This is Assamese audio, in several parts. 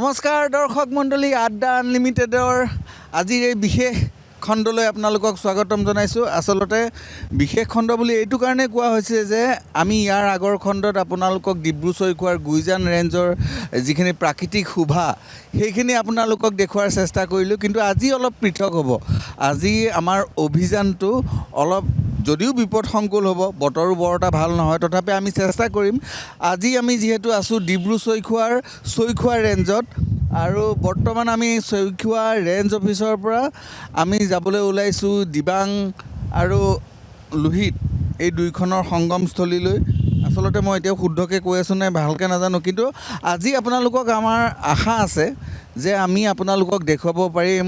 নমস্কাৰ দৰ্শক মণ্ডলী, আড্ডা আনলিমিটেডৰ আজিৰ এই বিশেষ খণ্ডলৈ আপোনালোকক স্বাগতম জনাইছোঁ। আচলতে বিশেষ খণ্ড বুলি এইটো কাৰণে কোৱা হৈছে যে আমি ইয়াৰ আগৰ খণ্ডত আপোনালোকক ডিব্ৰু-চৈখোৱাৰ গুইজান ৰেঞ্জৰ যিখিনি প্ৰাকৃতিক শোভা সেইখিনি আপোনালোকক দেখুওৱাৰ চেষ্টা কৰিলোঁ, কিন্তু আজি অলপ পৃথক হ'ব। আজি আমাৰ অভিযানটো অলপ যদিও বিপদসংকুল হ'ব, বতৰো বৰ এটা ভাল নহয়, তথাপি আমি চেষ্টা কৰিম। আজি আমি যিহেতু আছোঁ ডিব্ৰু-চৈখোৱা ৰেঞ্জত, আৰু বৰ্তমান আমি চৈখোৱা ৰেঞ্জ অফিচৰ পৰা আমি যাবলৈ ওলাইছোঁ দিবাং আৰু লোহিত এই দুইখনৰ সংগমস্থলীলৈ। আচলতে মই এতিয়াও শুদ্ধকৈ কৈ আছোঁ নে ভালকৈ নাজানো, কিন্তু আজি আপোনালোকক আমাৰ আশা আছে যে আমি আপোনালোকক দেখুৱাব পাৰিম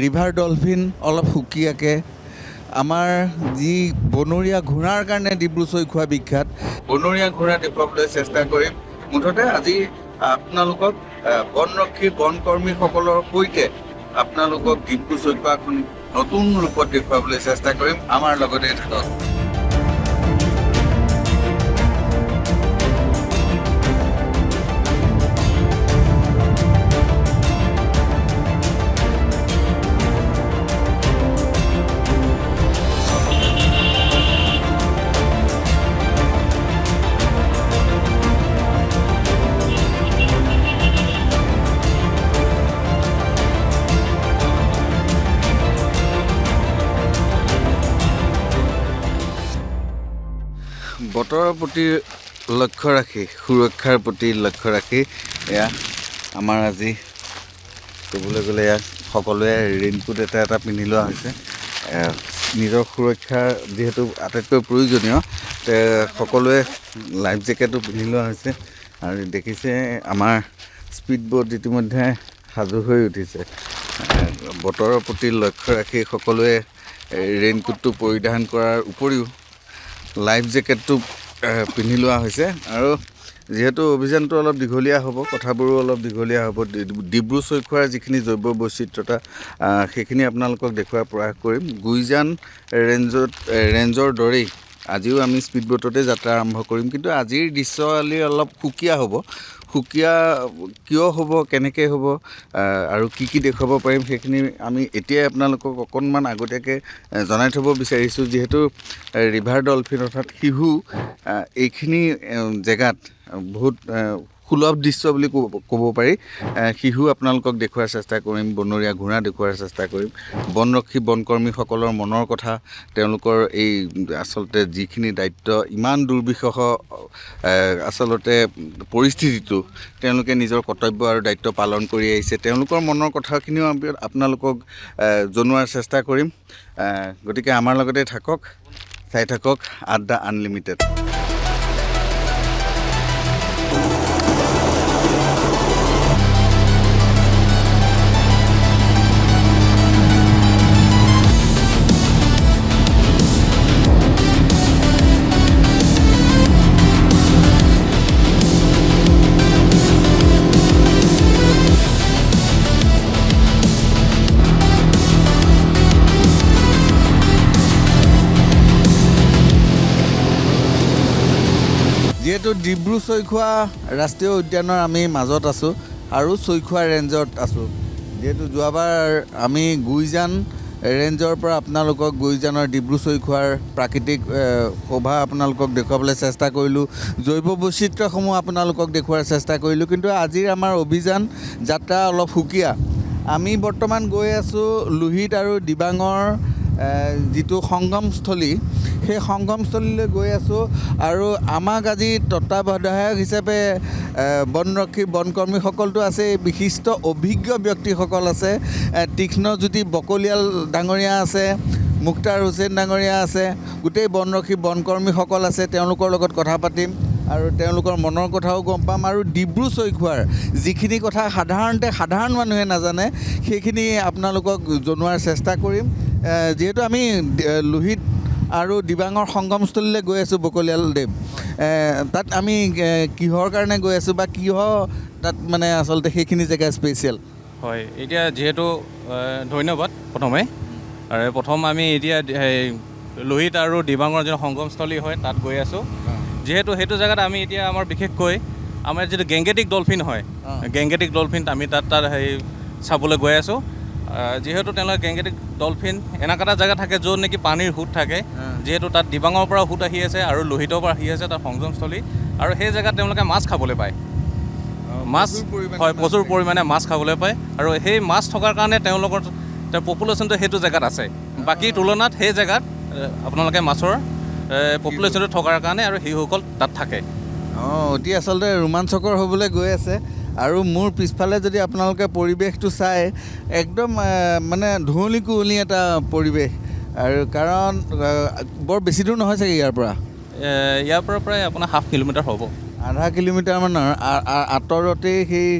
ৰিভাৰ ডলফিন অলপ সুকীয়াকৈ। আমাৰ যি বনৰীয়া ঘোঁৰাৰ কাৰণে ডিব্ৰু-চৈখোৱা বিখ্যাত, বনৰীয়া ঘোঁৰা দেখুৱাবলৈ চেষ্টা কৰিম। মুঠতে আজি আপোনালোকক বনৰক্ষী বনকৰ্মীসকলৰ সৈতে আপোনালোকক ডিব্ৰু-চৈখোৱাখন নতুন ৰূপত দেখুৱাবলৈ চেষ্টা কৰিম। আমাৰ লগতে থাকক। বতৰৰ প্ৰতি লক্ষ্য ৰাখি, সুৰক্ষাৰ প্ৰতি লক্ষ্য ৰাখি এয়া আমাৰ আজি ক'বলৈ গ'লে ইয়াত সকলোৱে ৰেইনকোট এটা পিন্ধি লোৱা হৈছে। নিজৰ সুৰক্ষাৰ যিহেতু আটাইতকৈ প্ৰয়োজনীয়, সকলোৱে লাইফ জেকেটো পিন্ধি লোৱা হৈছে। আৰু দেখিছে আমাৰ স্পীড বোট ইতিমধ্যে সাজু হৈ উঠিছে। বতৰৰ প্ৰতি লক্ষ্য ৰাখি সকলোৱে ৰেইনকোটটো পৰিধান কৰাৰ উপৰিও লাইফ জেকেটটো পিন্ধি লোৱা হৈছে। আৰু যিহেতু অভিযানটো অলপ দীঘলীয়া হ'ব, কথাবোৰো অলপ দীঘলীয়া হ'ব, ডিব্ৰু-চৈখোৱাৰ যিখিনি জৈৱ বৈচিত্ৰতা সেইখিনি আপোনালোকক দেখুওৱাৰ প্ৰয়াস কৰিম। গুইজান ৰেঞ্জৰ দৰেই আজিও আমি স্পীড বোটতে যাত্ৰা আৰম্ভ কৰিম, কিন্তু আজিৰ দৃশ্যাৱলী অলপ সুকীয়া হ'ব। সুকীয়া কিয় হ'ব, কেনেকৈ হ'ব আৰু কি দেখুৱাব পাৰিম সেইখিনি আমি এতিয়াই আপোনালোকক অকণমান আগতীয়াকৈ জনাই থ'ব বিচাৰিছোঁ। যিহেতু ৰিভাৰ ডলফিন অৰ্থাৎ শিহু এইখিনি জেগাত বহুত সুলভ দৃশ্য বুলি ক'ব পাৰি। শিহু আপোনালোকক দেখুওৱাৰ চেষ্টা কৰিম, বনৰীয়া ঘোঁৰা দেখুওৱাৰ চেষ্টা কৰিম, বনৰক্ষী বনকৰ্মীসকলৰ মনৰ কথা, তেওঁলোকৰ এই আচলতে যিখিনি দায়িত্ব, ইমান দুৰ্বিষহ আচলতে পৰিস্থিতিটো তেওঁলোকে নিজৰ কৰ্তব্য আৰু দায়িত্ব পালন কৰি আহিছে, তেওঁলোকৰ মনৰ কথাখিনিও আপোনালোকক জনোৱাৰ চেষ্টা কৰিম। গতিকে আমাৰ লগতে থাকক, চাই থাকক আড্ডা আনলিমিটেড। যিহেতু ডিব্ৰু-চৈখোৱা ৰাষ্ট্ৰীয় উদ্যানৰ আমি মাজত আছোঁ আৰু চৈখোৱা ৰেঞ্জত আছোঁ। যিহেতু যোৱাবাৰ আমি গুইজান ৰেঞ্জৰ পৰা আপোনালোকক গুইজানৰ ডিব্ৰু-চৈখোৱাৰ প্ৰাকৃতিক শোভা আপোনালোকক দেখুৱাবলৈ চেষ্টা কৰিলোঁ, জৈৱ বৈচিত্ৰ্যসমূহ আপোনালোকক দেখুওৱাৰ চেষ্টা কৰিলোঁ, কিন্তু আজিৰ আমাৰ অভিযান যাত্ৰা অলপ সুকীয়া। আমি বৰ্তমান গৈ আছোঁ লোহিত আৰু দিবাঙৰ যিটো সংগমস্থলী, সেই সংগমস্থলীলৈ গৈ আছোঁ। আৰু আমাক আজি তত্ত্বাৱধায়ক হিচাপে বনৰক্ষী বনকৰ্মীসকলতো আছে, বিশিষ্ট অভিজ্ঞ ব্যক্তিসকল আছে। তীক্ষ্ণজ্যোতি বকলিয়াল ডাঙৰীয়া আছে, মুক্তাৰ হুছেইন ডাঙৰীয়া আছে, গোটেই বনৰক্ষী বনকৰ্মীসকল আছে। তেওঁলোকৰ লগত কথা পাতিম আৰু তেওঁলোকৰ মনৰ কথাও গম পাম, আৰু ডিব্ৰু-চৈখোৱাৰ যিখিনি কথা সাধাৰণ মানুহে নাজানে সেইখিনি আপোনালোকক জনোৱাৰ চেষ্টা কৰিম। যিহেতু আমি লোহিত আৰু দিবাঙৰ সংগমস্থলীলৈ গৈ আছোঁ, বকলিয়াল দেৱ, তাত আমি কিহৰ কাৰণে গৈ আছোঁ বা কিয় তাত মানে আচলতে সেইখিনি জেগা স্পেচিয়েল হয়? এতিয়া যিহেতু ধন্যবাদ প্ৰথম আমি এতিয়া লোহিত আৰু দিবাঙৰ যিটো সংগমস্থলী হয় তাত গৈ আছোঁ। যিহেতু সেইটো জেগাত আমি এতিয়া আমাৰ বিশেষকৈ আমাৰ যিটো গেংগেটিক ডলফিন হয় গেংগেটিক ডলফিন আমি তাত হেৰি চাবলৈ গৈ আছোঁ যিহেতু তেওঁলোকে গেংগেটিক ডলফিন এনেকুৱা এটা জেগা থাকে য'ত নেকি পানীৰ সোঁত থাকে যিহেতু তাত দিবাঙৰ পৰা সোঁত আহি আছে আৰু লোহিতৰ পৰা আহি আছে তাত সংযমস্থলী আৰু সেই জেগাত তেওঁলোকে মাছ খাবলৈ পায় মাছ হয় প্ৰচুৰ পৰিমাণে মাছ খাবলৈ পায় আৰু সেই মাছ থকাৰ কাৰণে তেওঁলোকৰ পপুলেশ্যনটো সেইটো জেগাত আছে বাকীৰ তুলনাত সেই জেগাত আপোনালোকে মাছৰ পপুলেশ্যনটো থকাৰ কাৰণে আৰু শিশুসকল তাত থাকে অতি আচলতে ৰোমাঞ্চকৰ হ'বলৈ গৈ আছে আৰু মোৰ পিছফালে যদি আপোনালোকে পৰিৱেশটো চায় একদম মানে ধুঁৱলি কুঁৱলী এটা পৰিৱেশ আৰু কাৰণ বৰ বেছি দূৰ নহয় চাগে ইয়াৰ পৰা প্ৰায় আপোনাৰ 0.5 কিলোমিটাৰ হ'ব আধা কিলোমিটাৰমানৰ আঁতৰতেই সেই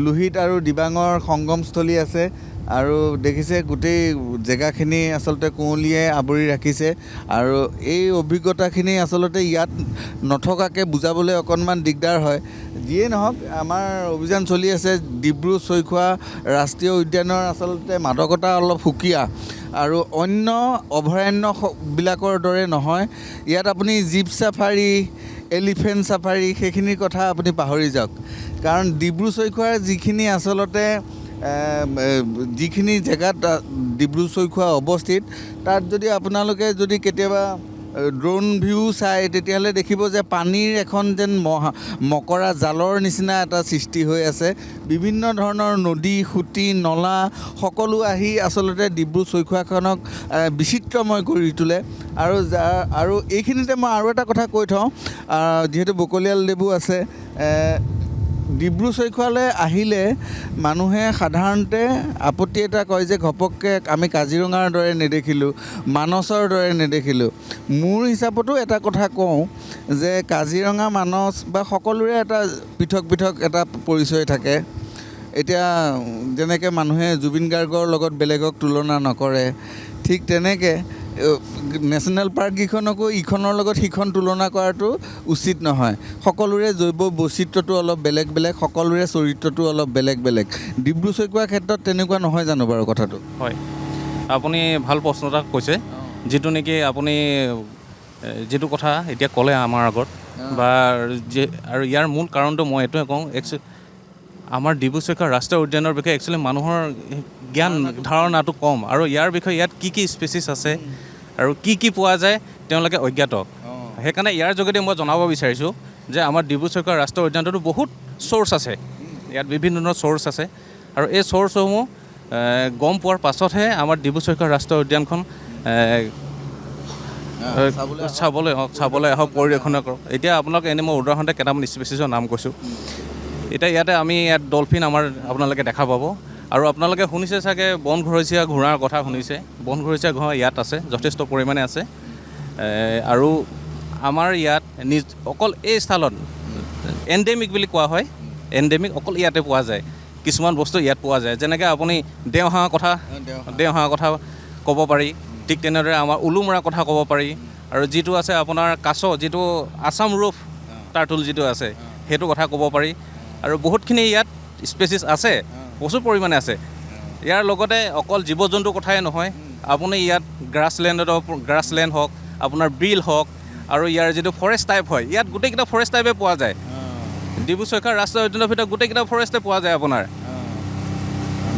লোহিত আৰু দিবাঙৰ সংগমস্থলী আছে আৰু দেখিছে গোটেই জেগাখিনি আচলতে কুঁৱলীয়ে আৱৰি ৰাখিছে আৰু এই অভিজ্ঞতাখিনি আচলতে ইয়াত নথকাকৈ বুজাবলৈ অকণমান দিগদাৰ হয় যিয়ে নহওক আমাৰ অভিযান চলি আছে ডিব্ৰু-চৈখোৱা ৰাষ্ট্ৰীয় উদ্যানৰ আচলতে মাদকতা অলপ সুকীয়া আৰু অন্য অভয়াৰণ্যবিলাকৰ দৰে নহয় ইয়াত আপুনি জীপ চাফাৰী এলিফেণ্ট চাফাৰী সেইখিনিৰ কথা আপুনি পাহৰি যাওক কাৰণ ডিব্ৰু-চৈখোৱাৰ যিখিনি আচলতে যিখিনি জেগাত ডিব্ৰু-চৈখোৱা অৱস্থিত তাত যদি আপোনালোকে যদি কেতিয়াবা ড্ৰোন ভিউ চায় তেতিয়াহ'লে দেখিব যে পানীৰ এখন যেন মকৰা জালৰ নিচিনা এটা সৃষ্টি হৈ আছে বিভিন্ন ধৰণৰ নদী সুঁতি নলা সকলো আহি আচলতে ডিব্ৰু-চৈখোৱাখনক বিচিত্ৰময় কৰি তোলে আৰু এইখিনিতে মই আৰু এটা কথা কৈ থওঁ যিহেতু বকলিয়াল দেৱো আছে ডিব্ৰু-চৈখোৱালৈ আহিলে মানুহে সাধাৰণতে আপত্তি এটা কয় যে ঘপককৈ আমি কাজিৰঙাৰ দৰে নেদেখিলোঁ মানসৰ দৰে নেদেখিলোঁ মোৰ হিচাপতো এটা কথা কওঁ যে কাজিৰঙা মানস বা সকলোৰে এটা পৃথক পৃথক এটা পৰিচয় থাকে এতিয়া যেনেকৈ মানুহে জুবিন গাৰ্গৰ লগত বেলেগক তুলনা নকৰে ঠিক তেনেকৈ নেশ্যনেল পাৰ্ককেইখনকো ইখনৰ লগত সিখন তুলনা কৰাটো উচিত নহয় সকলোৰে জৈৱ বৈচিত্ৰ্যটো অলপ বেলেগ বেলেগ সকলোৰে চৰিত্ৰটো অলপ বেলেগ বেলেগ ডিব্ৰু-চৈখোৱাৰ ক্ষেত্ৰত তেনেকুৱা নহয় জানো বাৰু কথাটো হয় আপুনি ভাল প্ৰশ্ন এটা কৈছে যিটো নেকি আপুনি যিটো কথা এতিয়া ক'লে আমাৰ আগত বা আৰু ইয়াৰ মূল কাৰণটো মই এইটোৱে কওঁ আমাৰ ডিব্ৰু-চৈখোৱা ৰাষ্ট্ৰীয় উদ্যানৰ বিষয়ে একচুৱেলি মানুহৰ জ্ঞান ধাৰণাটো কম আৰু ইয়াৰ বিষয়ে ইয়াত কি কি স্পেচিছ আছে আৰু কি কি পোৱা যায় তেওঁলোকে অজ্ঞাত সেইকাৰণে ইয়াৰ যোগেদি মই জনাব বিচাৰিছোঁ যে আমাৰ ডিব্ৰু-চৈখোৱা ৰাষ্ট্ৰীয় উদ্যানটোতো বহুত চ'ৰ্চ আছে ইয়াত বিভিন্ন ধৰণৰ চ'ৰ্চ আছে আৰু এই চ'ৰ্চসমূহ গম পোৱাৰ পাছতহে আমাৰ ডিব্ৰু-চৈখোৱা ৰাষ্ট্ৰীয় উদ্যানখন চাবলৈ আহক পৰিদৰ্শন কৰক এতিয়া আপোনালোকে এনেই মই উদাহৰণতে কেইটামান স্পেচিছৰ নাম কৈছোঁ এতিয়া ইয়াত ডলফিন আপোনালোকে দেখা পাব আৰু আপোনালোকে শুনিছে চাগে বন ঘৰচীয়া ঘোঁৰাৰ কথা শুনিছে বন ঘৰচীয়া ঘোঁৰা ইয়াত আছে যথেষ্ট পৰিমাণে আছে আৰু আমাৰ ইয়াত অকল এই স্থলত এণ্ডেমিক বুলি কোৱা হয় এণ্ডেমিক অকল ইয়াতে পোৱা যায় কিছুমান বস্তু ইয়াত পোৱা যায় যেনেকৈ আপুনি দেওহাঁহ কথা ক'ব পাৰি ঠিক তেনেদৰে আমাৰ উলুমৰা কথা ক'ব পাৰি আৰু যিটো আছে আপোনাৰ কাছ যিটো আছাম ৰুফ টাৰ্টল যিটো আছে সেইটো কথা ক'ব পাৰি আৰু বহুতখিনি ইয়াত স্পেচিছ আছে প্ৰচুৰ পৰিমাণে আছে ইয়াৰ লগতে অকল জীৱ জন্তুৰ কথাই নহয় আপুনি ইয়াত গ্ৰাছলেণ্ড হওক আপোনাৰ বিল হওক আৰু ইয়াৰ যিটো ফৰেষ্ট টাইপ হয় ইয়াত গোটেইকেইটা ফৰেষ্ট টাইপে পোৱা যায় ডিব্ৰু-চৈখোৱা ৰাষ্ট্ৰীয় উদ্যানৰ ভিতৰত গোটেইকেইটা ফৰেষ্টে পোৱা যায় আপোনাৰ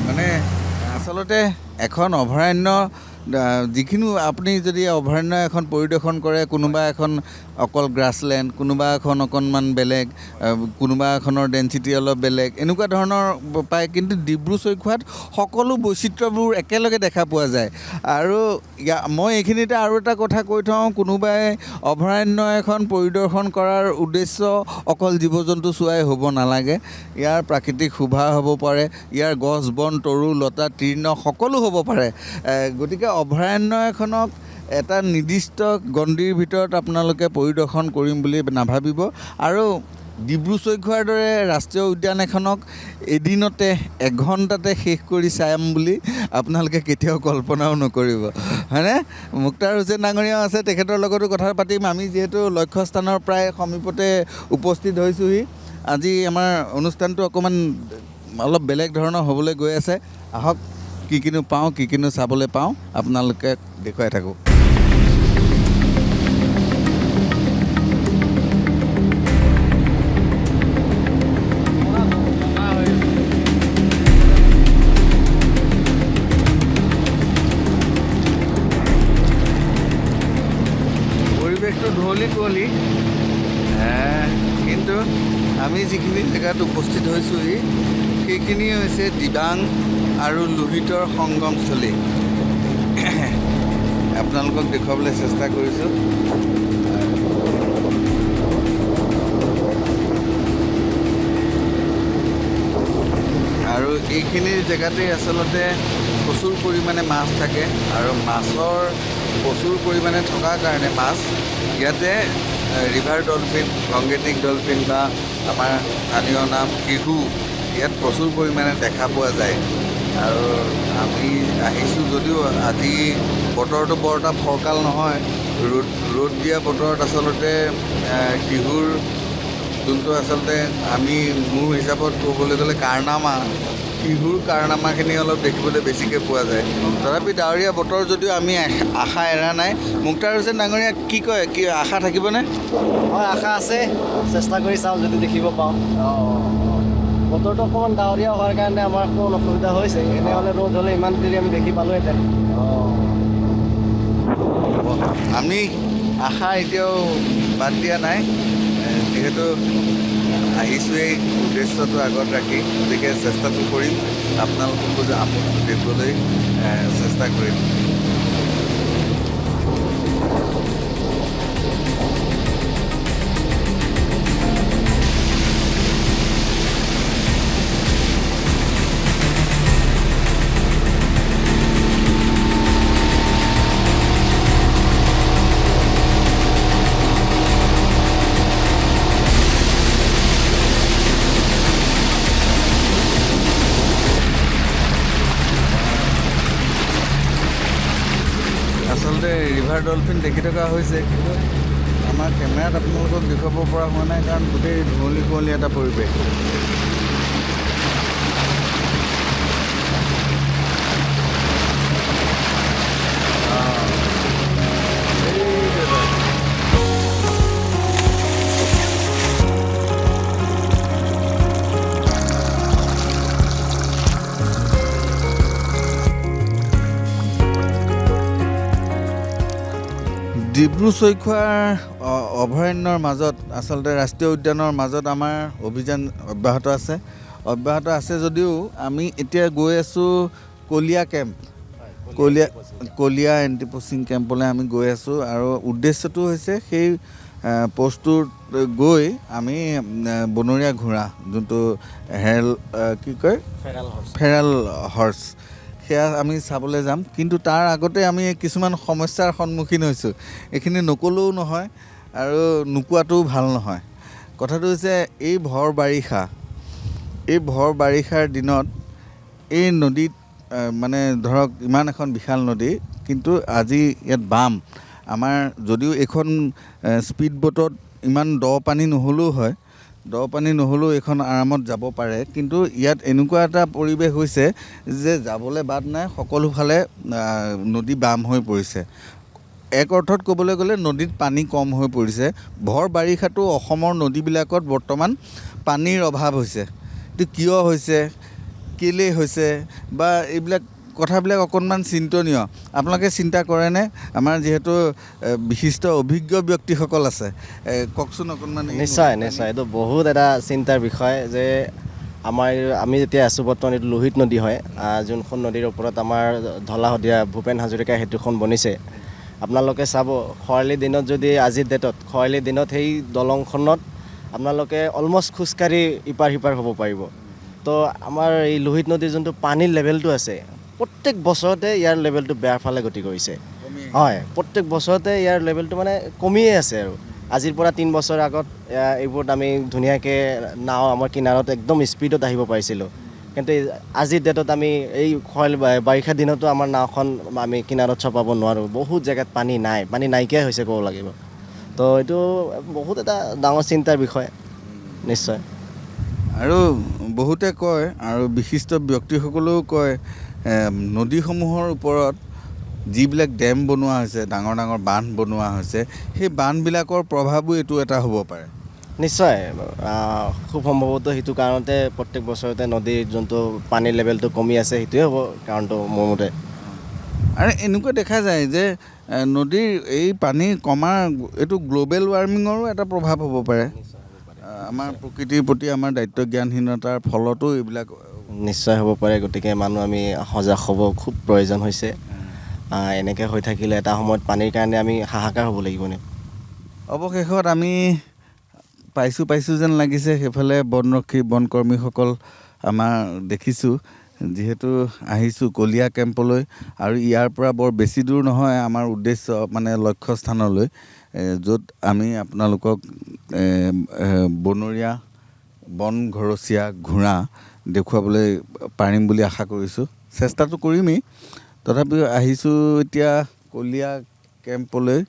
মানে আচলতে এখন অভয়াৰণ্য যিখিনি আপুনি যদি অভয়াৰণ্য এখন পৰিদৰ্শন কৰে কোনোবা এখন অকল গ্ৰাছলেণ্ড কোনোবা এখন অকণমান বেলেগ কোনোবা এখনৰ ডেঞ্চিটি অলপ বেলেগ এনেকুৱা ধৰণৰ পায় কিন্তু ডিব্ৰু-চৈখোৱাত সকলো বৈচিত্ৰ্যবোৰ একেলগে দেখা পোৱা যায় আৰু মই এইখিনিতে আৰু এটা কথা কৈ থওঁ কোনোবাই অভয়াৰণ্য এখন পৰিদৰ্শন কৰাৰ উদ্দেশ্য অকল জীৱ জন্তু চোৱাই হ'ব নালাগে ইয়াৰ প্ৰাকৃতিক শোভা হ'ব পাৰে ইয়াৰ গছ বন তৰু লতা তৃণ সকলো হ'ব পাৰে গতিকে অভয়াৰণ্য এখনক এটা নিৰ্দিষ্ট গণ্ডিৰ ভিতৰত আপোনালোকে পৰিদৰ্শন কৰিম বুলি নাভাবিব আৰু ডিব্ৰু-চৈখোৱাৰ দৰে ৰাষ্ট্ৰীয় উদ্যান এখনক এদিনতে এঘণ্টাতে শেষ কৰি চাম বুলি আপোনালোকে কেতিয়াও কল্পনাও নকৰিব হয়নে মুক্তাৰ হুছেইন ডাঙৰীয়াও আছে তেখেতৰ লগতো কথা পাতিম আমি যিহেতু লক্ষ্যস্থানৰ প্ৰায় সমীপতে উপস্থিত হৈছোঁহি আজি আমাৰ অনুষ্ঠানটো অকণমান অলপ বেলেগ ধৰণৰ হ'বলৈ গৈ আছে আহক কি কিনো পাওঁ কি কিনো চাবলৈ পাওঁ আপোনালোকে দেখুৱাই থাকোঁ ধুঁৱলি কুঁৱলী কিন্তু আমি যিখিনি জেগাত উপস্থিত হৈছোঁহি সেইখিনি হৈছে দিবাং আৰু লোহিতৰ সংগমস্থলী। আপোনালোকক দেখুৱাবলৈ চেষ্টা কৰিছোঁ। আৰু এইখিনি জেগাতেই আচলতে প্ৰচুৰ পৰিমাণে মাছ থাকে আৰু মাছৰ প্ৰচুৰ পৰিমাণে থকাৰ কাৰণে মাছ ইয়াতে ৰিভাৰ ডলফিন, গংগেটিক ডলফিন বা আমাৰ স্থানীয় নাম শিহু ইয়াত প্ৰচুৰ পৰিমাণে দেখা পোৱা যায়। আৰু আমি আহিছোঁ যদিও আজি বতৰটো বৰ এটা ফৰকাল নহয়, ৰ'দ দিয়া বতৰত আচলতে শিহুৰ যোনটো আচলতে আমি মোৰ হিচাপত ক'বলৈ গ'লে কাৰনামা, শিহুৰ কাৰনামাখিনি অলপ দেখিবলৈ বেছিকৈ পোৱা যায়। তথাপি ডাৱৰীয়া বতৰ যদিও আমি আশা এৰা নাই। মুক্তাৰ হুছেইন ডাঙৰীয়া কি কয়, কি আশা থাকিবনে? হয়, আশা আছে, চেষ্টা কৰি চাওঁ যদি দেখিব পাওঁ। বতৰটো অকণমান ডাৱৰীয়া হোৱাৰ কাৰণে আমাৰ অকণমান অসুবিধা হৈছে, এনেহ'লে ৰ'দ হ'লে ইমান দেৰি আমি দেখি পালোহেঁতেন। আমি আশা এতিয়াও বাদ দিয়া নাই, যিহেতু আহিছোঁৱেই উদ্দেশ্যটো আগত ৰাখি, গতিকে চেষ্টাটো কৰিম, আপোনালোককো দেখুৱাবলৈ চেষ্টা কৰিম। আচলতে ৰিভাৰ ডলফিন দেখি থকা হৈছে, কিন্তু আমাৰ কেমেৰাত আপোনালোকক দেখুৱাব পৰা হোৱা নাই, কাৰণ গোটেই ধুঁৱলি কুঁৱলী এটা পৰিৱেশ। ডিব্ৰু-চৈখোৱাৰ অভয়াৰণ্যৰ মাজত, আচলতে ৰাষ্ট্ৰীয় উদ্যানৰ মাজত আমাৰ অভিযান অব্যাহত আছে যদিও আমি এতিয়া গৈ আছোঁ কলীয়া কেম্প, কলীয়া এণ্টি পচিং কেম্পলৈ আমি গৈ আছোঁ। আৰু উদ্দেশ্যটো হৈছে সেই পষ্টটোত গৈ আমি বনৰীয়া ঘোঁৰা, যোনটো ফেৰাল হৰ্চ, সেয়া আমি চাবলৈ যাম। কিন্তু তাৰ আগতে আমি কিছুমান সমস্যাৰ সন্মুখীন হৈছোঁ, এইখিনি নক'লেও নহয় আৰু নোকোৱাটোও ভাল নহয়। কথাটো হৈছে এই ভৰ বাৰিষাৰ দিনত এই নদীত মানে ধৰক ইমান এখন বিশাল নদী, কিন্তু আজি ইয়াত বাম। আমাৰ যদিও এইখন স্পীড বোটত ইমান দ পানী নহ'লেও এইখন আৰামত যাব পাৰে, কিন্তু ইয়াত এনেকুৱা এটা পৰিৱেশ হৈছে যে যাবলৈ বাদ নাই, সকলোফালে নদী বাম হৈ পৰিছে। এক অৰ্থত ক'বলৈ গ'লে নদীত পানী কম হৈ পৰিছে। ভৰ বাৰিষাটো অসমৰ নদীবিলাকত বৰ্তমান পানীৰ অভাৱ হৈছে। এইটো কিয় হৈছে, কেলৈ হৈছে, বা এইবিলাক কথাবিলাক অকণমান চিন্তনীয়। আপোনালোকে চিন্তা কৰেনে? আমাৰ যিহেতু বিশিষ্ট অভিজ্ঞ ব্যক্তিসকল আছে, কওকচোন অকণমান। নিশ্চয়, এইটো বহুত এটা চিন্তাৰ বিষয় যে আমি যেতিয়া আছোঁ বৰ্তমান, এইটো লোহিত নদী হয়, যোনখন নদীৰ ওপৰত আমাৰ ধলা শদিয়া ভূপেন হাজৰিকা সেতুখন বনিছে। আপোনালোকে চাব, খৰালি দিনত যদি আজিৰ ডেটত খৰালি দিনত সেই দলংখনত আপোনালোকে অলমষ্ট খোজকাঢ়ি ইপাৰ সিপাৰ হ'ব পাৰিব। তো আমাৰ এই লোহিত নদীৰ যোনটো পানীৰ লেভেলটো আছে, প্ৰত্যেক বছৰতে ইয়াৰ লেভেলটো বেয়াৰ ফালে গতি কৰিছে। হয়, প্ৰত্যেক বছৰতে ইয়াৰ লেভেলটো মানে কমিয়ে আছে। আৰু আজিৰ পৰা 3 বছৰ আগত এইবোৰত আমি ধুনীয়াকৈ নাও আমাৰ কিনাৰত একদম স্পীডত আহিব পাৰিছিলোঁ, কিন্তু আজিৰ ডেটত আমি এই বাৰিষা দিনতো আমাৰ নাওখন আমি কিনাৰত চপাব নোৱাৰোঁ। বহুত জেগাত পানী নাইকিয়াই হৈছে ক'ব লাগিব। তো এইটো বহুত এটা ডাঙৰ চিন্তাৰ বিষয়। নিশ্চয়। আৰু বহুতে কয়, আৰু বিশিষ্ট ব্যক্তিসকলেও কয়, নদীসমূহৰ ওপৰত যিবিলাক ডেম বনোৱা হৈছে, ডাঙৰ ডাঙৰ বান্ধ বনোৱা হৈছে, সেই বান্ধবিলাকৰ প্ৰভাৱো এইটো এটা হ'ব পাৰে। নিশ্চয়, খুব সম্ভৱতঃ সেইটো কাৰণতে প্ৰত্যেক বছৰতে নদীৰ যোনটো পানীৰ লেভেলটো কমি আছে, সেইটোৱে হ'ব কাৰণটো মোৰ মতে। আৰু এনেকুৱা দেখা যায় যে নদীৰ এই পানী কমাৰ এইটো গ্ল'বেল ৱাৰ্মিঙৰো এটা প্ৰভাৱ হ'ব পাৰে। আমাৰ প্ৰকৃতিৰ প্ৰতি আমাৰ দায়িত্ব জ্ঞানহীনতাৰ ফলতো এইবিলাক নিশ্চয় হ'ব পাৰে। গতিকে মানুহ আমি সজাগ হ'ব খুব প্ৰয়োজন হৈছে। এনেকৈ হৈ থাকিলে এটা সময়ত পানীৰ কাৰণে আমি হাহাকাৰ হ'ব লাগিব নে? অৱশেষত আমি পাইছোঁ যেন লাগিছে। সেইফালে বনৰক্ষী বনকৰ্মীসকল আমাৰ দেখিছোঁ, যিহেতু আহিছোঁ কলীয়া কেম্পলৈ আৰু ইয়াৰ পৰা বৰ বেছি দূৰ নহয় আমাৰ উদ্দেশ্য মানে লক্ষ্য স্থানলৈ, য'ত আমি আপোনালোকক বনৰীয়া বন ঘৰচীয়া ঘোঁৰা দেখুৱাবলৈ পাৰিম বুলি আশা কৰিছোঁ। চেষ্টাটো কৰিমেই, তথাপিও আহিছোঁ এতিয়া কলীয়া কেম্পলৈ।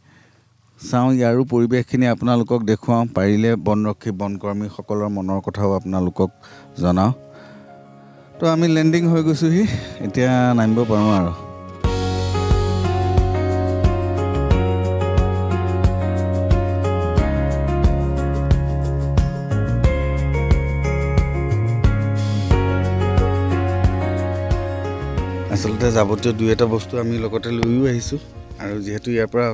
চাওঁ ইয়াৰো পৰিৱেশখিনি আপোনালোকক দেখুৱাওঁ, পাৰিলে বনৰক্ষী বনকৰ্মীসকলৰ মনৰ কথাও আপোনালোকক জনাওঁ। তো আমি লেণ্ডিং হৈ গৈছোঁহি, এতিয়া নামিব পাৰোঁ আৰু। আচলতে যাৱতীয় দুই এটা বস্তু আমি লগতে লৈও আহিছোঁ, আৰু যিহেতু ইয়াৰ পৰা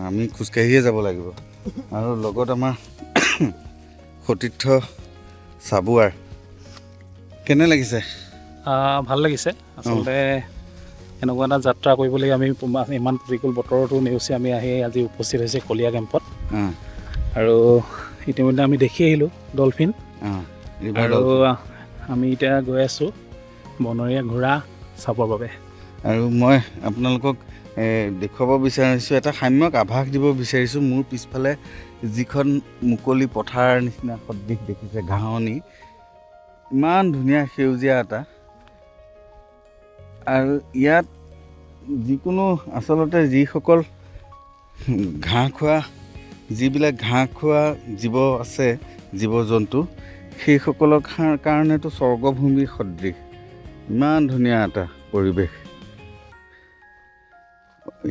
আমি খোজকাঢ়িয়ে যাব লাগিব, আৰু লগত আমাৰ সতীৰ্থ চাবুৱাৰ। কেনে লাগিছে? ভাল লাগিছে। আচলতে এনেকুৱা এটা যাত্ৰা কৰিবলৈ আমি ইমান প্ৰতিকূল বতৰতো নেওচি আমি আজি উপস্থিত হৈছে কলীয়া কেম্পত। আৰু ইতিমধ্যে আমি দেখি আহিলোঁ ডলফিন, আৰু আমি এতিয়া গৈ আছোঁ বনৰীয়া ঘোঁৰা চাবৰ বাবে। আৰু মই আপোনালোকক দেখুৱাব বিচাৰিছোঁ, এটা সাম্যক আভাস দিব বিচাৰিছোঁ। মোৰ পিছফালে যিখন মুকলি পথাৰ নিচিনা সদৃশ দেখিছে, ঘাঁহনি, ইমান ধুনীয়া সেউজীয়া এটা। আৰু ইয়াত যিকোনো আচলতে যিসকল যিবিলাক ঘাঁহ খোৱা জীৱ আছে, জীৱ জন্তু, সেইসকলৰ কাৰণেতো স্বৰ্গভূমি সদৃশ। ইমান ধুনীয়া এটা পৰিৱেশ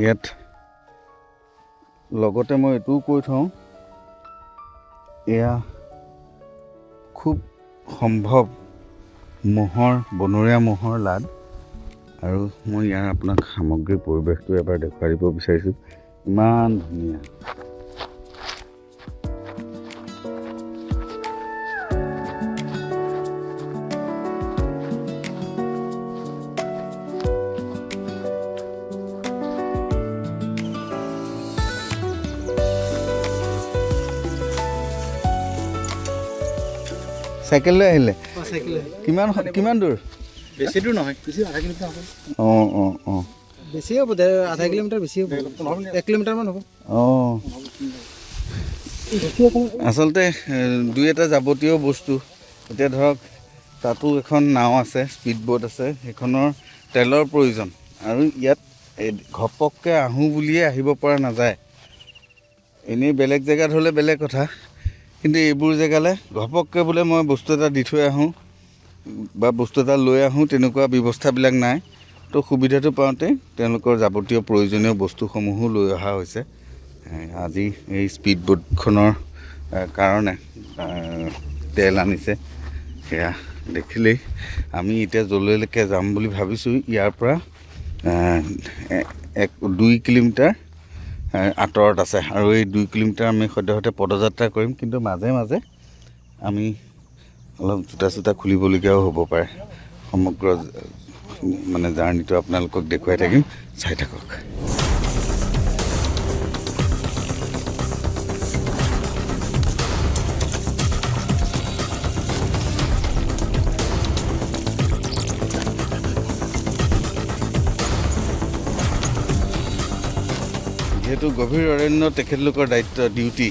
ইয়াত। লগতে মই এইটোও কৈ থওঁ, এয়া খুব সম্ভৱ বনৰীয়া ম'হৰ লাড। আৰু মই ইয়াৰ আপোনাক সামগ্ৰিক পৰিৱেশটো এবাৰ দেখুৱাই দিব বিচাৰিছোঁ, ইমান ধুনীয়া। চাইকেল লৈ আহিলে? কিমান দূৰ? বেছি দূৰ নহয়, বেছি আধা কিলোমিটাৰ হ'ব। অঁ বেছি হ'ব, আধা কিলোমিটাৰ বেছি হ'ব, 1 কিলোমিটাৰমান হ'ব। আচলতে দুই এটা যাৱতীয় বস্তু, এতিয়া ধৰক তাতো এখন নাও আছে, স্পীড বোট আছে, সেইখনৰ তেলৰ প্ৰয়োজন। আৰু ইয়াত ঘপককৈ আহোঁ বুলিয়ে আহিব পৰা নাযায়। এনেই বেলেগ জেগাত হ'লে বেলেগ কথা, কিন্তু এইবোৰ জেগালৈ ঘপককৈ বোলে মই বস্তু এটা দি থৈ আহোঁ বা বস্তু এটা লৈ আহোঁ, তেনেকুৱা ব্যৱস্থাবিলাক নাই। তো সুবিধাটো পাওঁতে তেওঁলোকৰ যাৱতীয় প্ৰয়োজনীয় বস্তুসমূহো লৈ অহা হৈছে। আজি এই স্পীড বোটখনৰ কাৰণে তেল আনিছে, সেয়া দেখিলেই। আমি এতিয়া যলৈকে যাম বুলি ভাবিছোঁ, ইয়াৰ পৰা 2 কিলোমিটাৰ আঁতৰত আছে। আৰু এই 2 কিলোমিটাৰ আমি সদ্যহতে পদযাত্ৰা কৰিম, কিন্তু মাজে মাজে আমি অলপ জোতা খুলিবলগীয়াও হ'ব পাৰে। সমগ্ৰ মানে জাৰ্ণিটো আপোনালোকক দেখুৱাই থাকিম, চাই থাকক। যিহেতু গভীৰ অৰণ্য তেখেতলোকৰ দায়িত্ব, ডিউটি,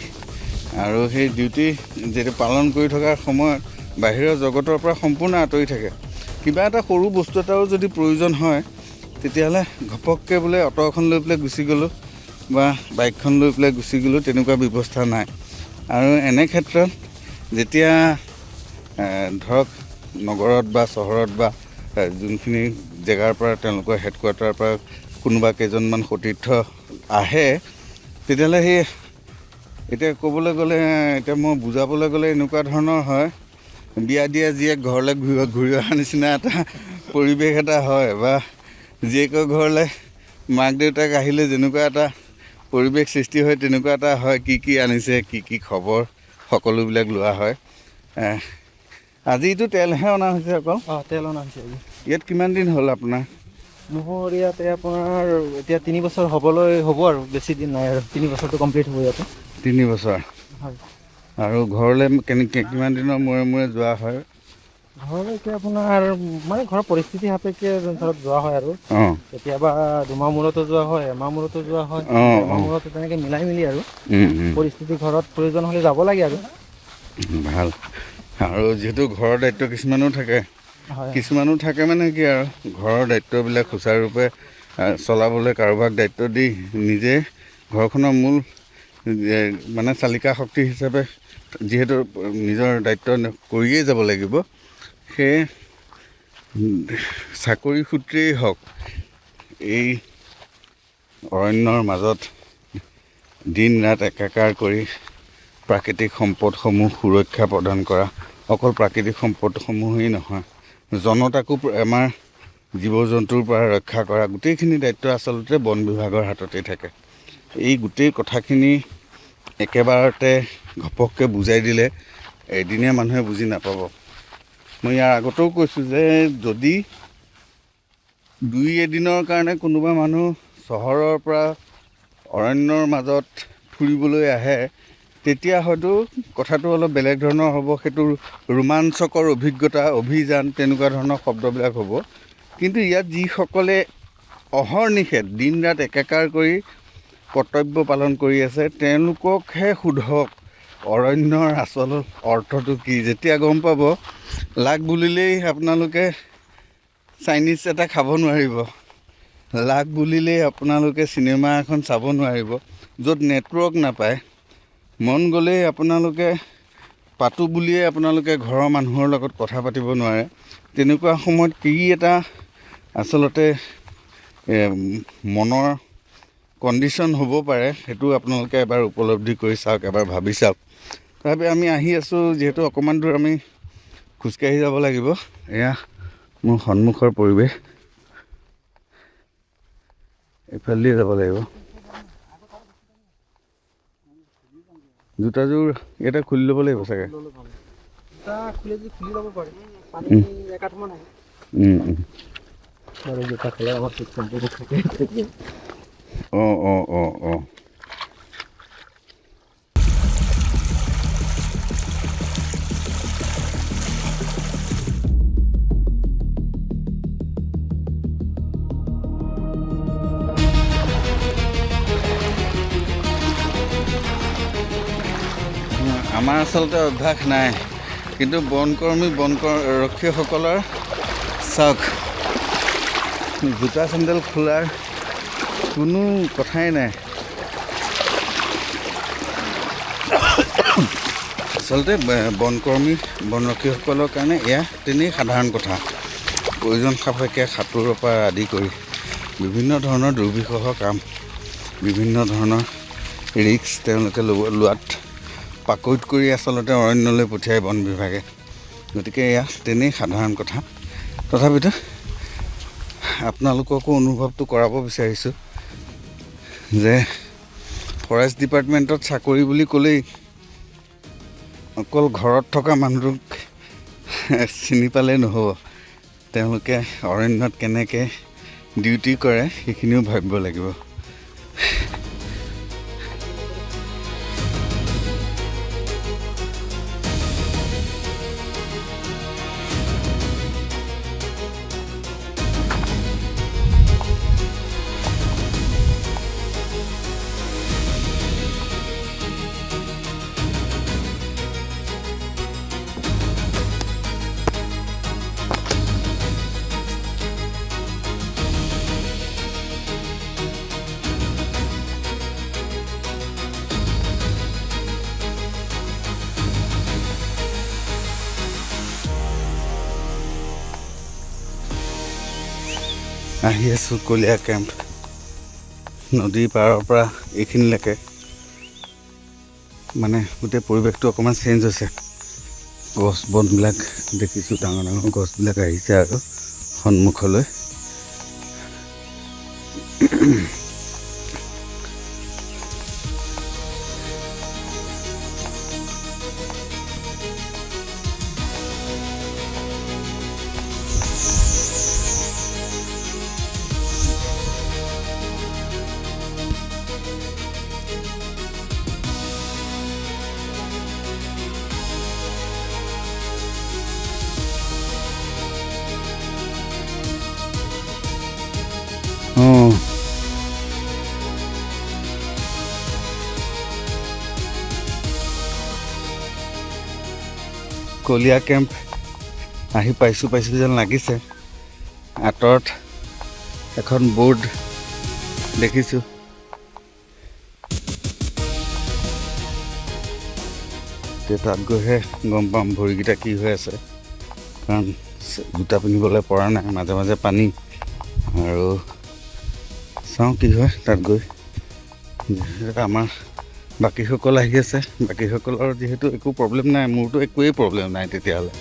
আৰু সেই ডিউটি যিহেতু পালন কৰি থকাৰ সময়ত বাহিৰৰ জগতৰ পৰা সম্পূৰ্ণ আঁতৰি থাকে। কিবা এটা সৰু বস্তু এটাও যদি প্ৰয়োজন হয়, তেতিয়াহ'লে ঘপককৈ বোলে অটো এখন লৈ পেলাই গুচি গ'লোঁ বা বাইকখন লৈ পেলাই গুচি গ'লোঁ, তেনেকুৱা ব্যৱস্থা নাই। আৰু এনে ক্ষেত্ৰত যেতিয়া ধৰক নগৰত বা চহৰত বা যোনখিনি জেগাৰ পৰা তেওঁলোকৰ হেডকোৱাৰ্টাৰৰ পৰা কোনোবা কেইজনমান সতীৰ্থ আহে, তেতিয়াহ'লে সেই এতিয়া ক'বলৈ গ'লে, এতিয়া মই বুজাবলৈ গ'লে এনেকুৱা ধৰণৰ হয়, বিয়া দিয়া জীয়েক ঘৰলৈ ঘূৰি অহা নিচিনা এটা পৰিৱেশ এটা হয়, বা জীয়েকৰ ঘৰলৈ মাক দেউতাক আহিলে যেনেকুৱা এটা পৰিৱেশ সৃষ্টি হয় তেনেকুৱা এটা হয়, কি আনিছে কি খবৰ সকলোবিলাক লোৱা হয়। আজিতো তেলহে অনা হৈছে অকল। তেল অনা হৈছে আজি। ইয়াত কিমান দিন হ'ল আপোনাৰ? মোৰ ইয়াতে আপোনাৰ এতিয়া 3 বছৰ হ'বলৈ হ'ব আৰু, বেছি দিন নাই আৰু, 3 বছৰটো কমপ্লিট হ'ব ইয়াতে। 3 বছৰ। হয়। আৰু ঘৰলৈ কিমান দিনৰ মূৰে মূৰে যোৱা হয়? ঘৰলৈ এতিয়া আপোনাৰ মানে ঘৰৰ পৰিস্থিতি সাপেক্ষে ধৰক যোৱা হয় আৰু। অঁ কেতিয়াবা 2 মাহ মূৰতো যোৱা হয়, এমাহ মূৰতো যোৱা হয়, অঁ এমাহ অঁ মূৰতো তেনেকৈ মিলাই মিলি আৰু ভাল। পৰিস্থিতি ঘৰত প্ৰয়োজন হ'লে যাব লাগে আৰু। আৰু যিহেতু ঘৰৰ দায়িত্ব কিছুমানো থাকে, হয় মানে কি আৰু ঘৰৰ দায়িত্ববিলাক সুচাৰুৰূপে চলাবলৈ কাৰোবাক দায়িত্ব দি নিজে ঘৰখনৰ মূল মানে চালিকা শক্তি হিচাপে যিহেতু নিজৰ দায়িত্ব কৰিয়েই যাব লাগিব, সেয়ে চাকৰি সূত্ৰেই হওক এই অৰণ্যৰ মাজত দিন ৰাত একাকাৰ কৰি প্ৰাকৃতিক সম্পদসমূহ সুৰক্ষা প্ৰদান কৰা, অকল প্ৰাকৃতিক সম্পদসমূহেই নহয়, জনতাকো আমাৰ জীৱ জন্তুৰ পৰা ৰক্ষা কৰা, গোটেইখিনি দায়িত্ব আচলতে বন বিভাগৰ হাততেই থাকে। এই গোটেই কথাখিনি একেবাৰতে ঘপককৈ বুজাই দিলে এদিনীয়া মানুহে বুজি নাপাব। মই ইয়াৰ আগতেও কৈছোঁ যে যদি 2-এদিনৰ কাৰণে কোনোবা মানুহ চহৰৰ পৰা অৰণ্যৰ মাজত ফুৰিবলৈ আহে, তেতিয়া হয়তো কথাটো অলপ বেলেগ ধৰণৰ হ'ব। সেইটো ৰোমাঞ্চকৰ অভিজ্ঞতা, অভিযান তেনেকুৱা ধৰণৰ শব্দবিলাক হ'ব। কিন্তু ইয়াত যিসকলে অহৰ্নিশে দিন ৰাত একাকাৰ কৰি কৰ্তব্য পালন কৰি আছে, তেওঁলোককহে সোধক অৰণ্যৰ আচল অৰ্থটো কি। যেতিয়া গম পাব, লাগ বুলিলেই আপোনালোকে চাইনিজ এটা খাব নোৱাৰিব, লাগ বুলিলেই আপোনালোকে চিনেমা এখন চাব নোৱাৰিব, য'ত নেটৱৰ্ক নাপায়, মন গ'লেই আপোনালোকে পাতো বুলিয়ে আপোনালোকে ঘৰৰ মানুহৰ লগত কথা পাতিব নোৱাৰে। তেনেকুৱা সময়ত কি এটা আচলতে মনৰ কণ্ডিশ্যন হ'ব পাৰে, সেইটো আপোনালোকে এবাৰ উপলব্ধি কৰি চাওক, এবাৰ ভাবি চাওক। তথাপি আমি আহি আছোঁ, যিহেতু অকণমান দূৰ আমি খোজকাঢ়ি যাব লাগিব। এয়া মোৰ সন্মুখৰ পৰিৱেশ, এইফালেদিয়ে যাব লাগিব। জোতাযোৰ ইয়াতে খুলি ল'ব লাগিব চাগে। খুলি ল'ব পাৰে, পানী একাঠমান আহে। জোতা খেলাৰ আমাৰ চিষ্টেমটো থাকে। অঁ। আমাৰ আচলতে অভ্যাস নাই, কিন্তু বনৰক্ষীসকলৰ চাওক, জোতা চেণ্ডেল খোলাৰ কোনো কথাই নাই। আচলতে বনৰক্ষীসকলৰ কাৰণে এয়া তেনেই সাধাৰণ কথা। প্ৰয়োজন সাপেক্ষে সাঁতোৰৰ পৰা আদি কৰি বিভিন্ন ধৰণৰ দুৰ্বিষহ কাম, বিভিন্ন ধৰণৰ ৰিস্ক তেওঁলোকে লোৱাত পাকৈত কৰি আচলতে অৰণ্যলৈ পঠিয়াই বন বিভাগে। গতিকে এয়া তেনেই সাধাৰণ কথা। তথাপিতো আপোনালোককো অনুভৱটো কৰাব বিচাৰিছোঁ যে ফৰেষ্ট ডিপাৰ্টমেণ্টত চাকৰি বুলি ক'লেই অকল ঘৰত থকা মানুহটোক চিনি পালেই নহ'ব, তেওঁলোকে অৰণ্যত কেনেকৈ ডিউটি কৰে সেইখিনিও ভাবিব লাগিব। আহি আছোঁ কলীয়া কেম্প, নদীৰ পাৰৰ পৰা এইখিনিলৈকে মানে গোটেই পৰিৱেশটো অকণমান চেঞ্জ হৈছে। গছ বনবিলাক দেখিছোঁ, ডাঙৰ ডাঙৰ গছবিলাক আহিছে আৰু সন্মুখলৈ। অঁ কলীয়া কেম্প আহি পাইছোঁ যেন লাগিছে। আঁতৰত এখন বৰ্ড দেখিছোঁ। এতিয়া তাত গৈহে গম পাম ভৰিকেইটা কি হৈ আছে, কাৰণ জোতা পিন্ধিবলৈ পৰা নাই, মাজে মাজে পানী। আৰু চাওঁ কি হয় তাত গৈ। আমাৰ বাকীসকল আহি আছে, বাকীসকলৰ যিহেতু একো প্ৰব্লেম নাই, মোৰতো একোৱেই প্ৰব্লেম নাই তেতিয়াহ'লে।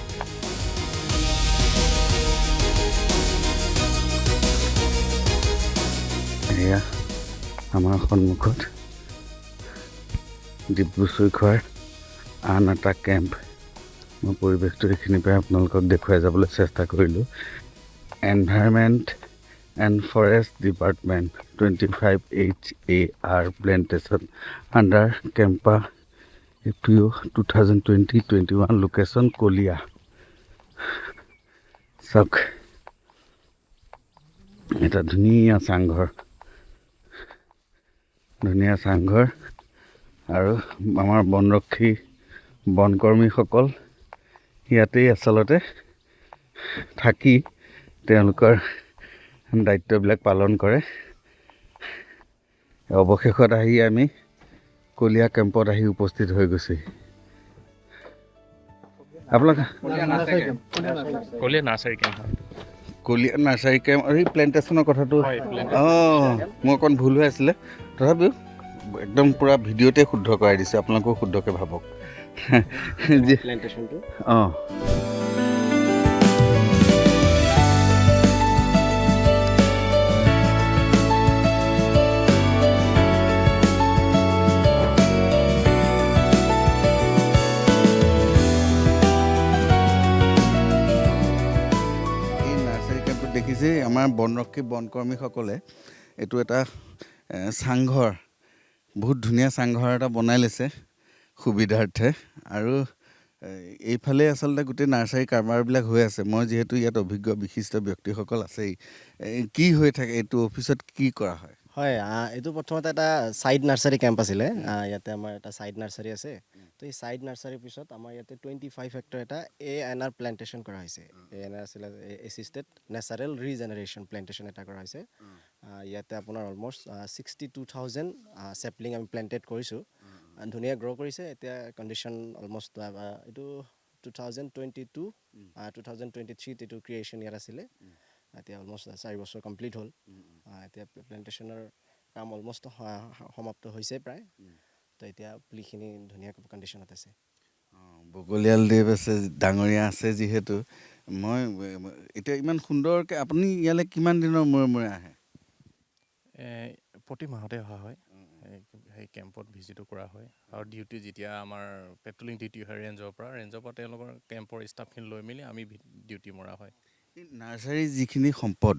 এয়া আমাৰ সন্মুখত ডিব্ৰু চৈখোৱাৰ আন এটা কেম্প। মই পৰিৱেশটো এইখিনিৰ পৰাই আপোনালোকক দেখুৱাই যাবলৈ চেষ্টা কৰিলোঁ। Environment and forest department 25 HAR plantation under CAMPA APO 2020-21 location Kaliya. চাওক, এটা ধুনীয়া চাংঘৰ আৰু আমাৰ বনৰক্ষী বনকৰ্মীসকল ইয়াতেই আচলতে থাকি তেওঁলোকৰ দায়িত্ববিলাক পালন কৰে। অৱশেষত আহি আমি কলীয়া কেম্পত আহি উপস্থিত হৈ গৈছে। আপোনালোক কলীয়া নাৰ্চাৰী কেম্প হয়। কলীয়া নাৰ্চাৰী কেম্প এই প্লেণ্টেশ্যনৰ কথাটো মোৰ অকণ ভুল হৈ আছিলে, তথাপিও একদম পূৰা ভিডিঅ'তে শুদ্ধ কৰাই দিছোঁ, আপোনালোকেও শুদ্ধকৈ ভাবক। অঁ দেখিছে আমাৰ বনৰক্ষী বনকৰ্মীসকলে এইটো এটা চাংঘৰ, বহুত ধুনীয়া চাংঘৰ এটা বনাই লৈছে সুবিধাৰ্থে। আৰু এইফালে আচলতে গোটেই নাৰ্চাৰী কাৰবাৰবিলাক হৈ আছে। মই যিহেতু ইয়াত অভিজ্ঞ বিশিষ্ট ব্যক্তিসকল আছেই, কি হৈ থাকে এইটো অফিচত কি কৰা হয়? হয়, এইটো প্ৰথমতে এটা ছাইড নাৰ্চাৰী কেম্প আছিলে। ইয়াতে আমাৰ এটা ছাইড নাৰ্চাৰী আছে। তো এই ছাইড নাৰ্চাৰীৰ পিছত আমাৰ ইয়াতে 25 হেক্টৰ এটা ANR প্লেণ্টেশ্যন কৰা হৈছে। ANR আছিলে এছিষ্টেড নেচাৰেল ৰিজেনেৰেশ্যন প্লেণ্টেশ্যন এটা কৰা হৈছে। ইয়াতে আপোনাৰ অলম'ষ্ট 62,000 চেপলিং আমি প্লেণ্টেড কৰিছোঁ। ধুনীয়া গ্ৰ' কৰিছে। এতিয়া কণ্ডিশ্যন অলম'ষ্ট এইটো 2022-2023 এইটো ক্ৰিয়েশ্যন ইয়াত আছিলে। এতিয়া অলম'ষ্ট 4 বছৰ কমপ্লিট হ'ল। এতিয়া প্লেণ্টেশ্যনৰ কাম অলম'ষ্ট সমাপ্ত হৈছে প্ৰায়। তো এতিয়া পুলিখিনি ধুনীয়া কণ্ডিশ্যনত আছে। বগলীয়াল দেৱ আছে, ডাঙৰীয়া আছে যিহেতু। মই এতিয়া ইমান সুন্দৰকৈ আপুনি ইয়ালৈ কিমান দিনৰ মূৰে মূৰে আহে? প্ৰতি মাহতে অহা হয়। সেই কেম্পত ভিজিটো কৰা হয়। আৰু ডিউটি যেতিয়া আমাৰ পেট্ৰলিং ডিউটি হয় ৰেঞ্জৰ পৰা তেওঁলোকৰ কেম্পৰ ষ্টাফখিনি লৈ মেলি আমি ডিউটি মৰা হয়। এই নাৰ্চাৰীৰ যিখিনি সম্পদ,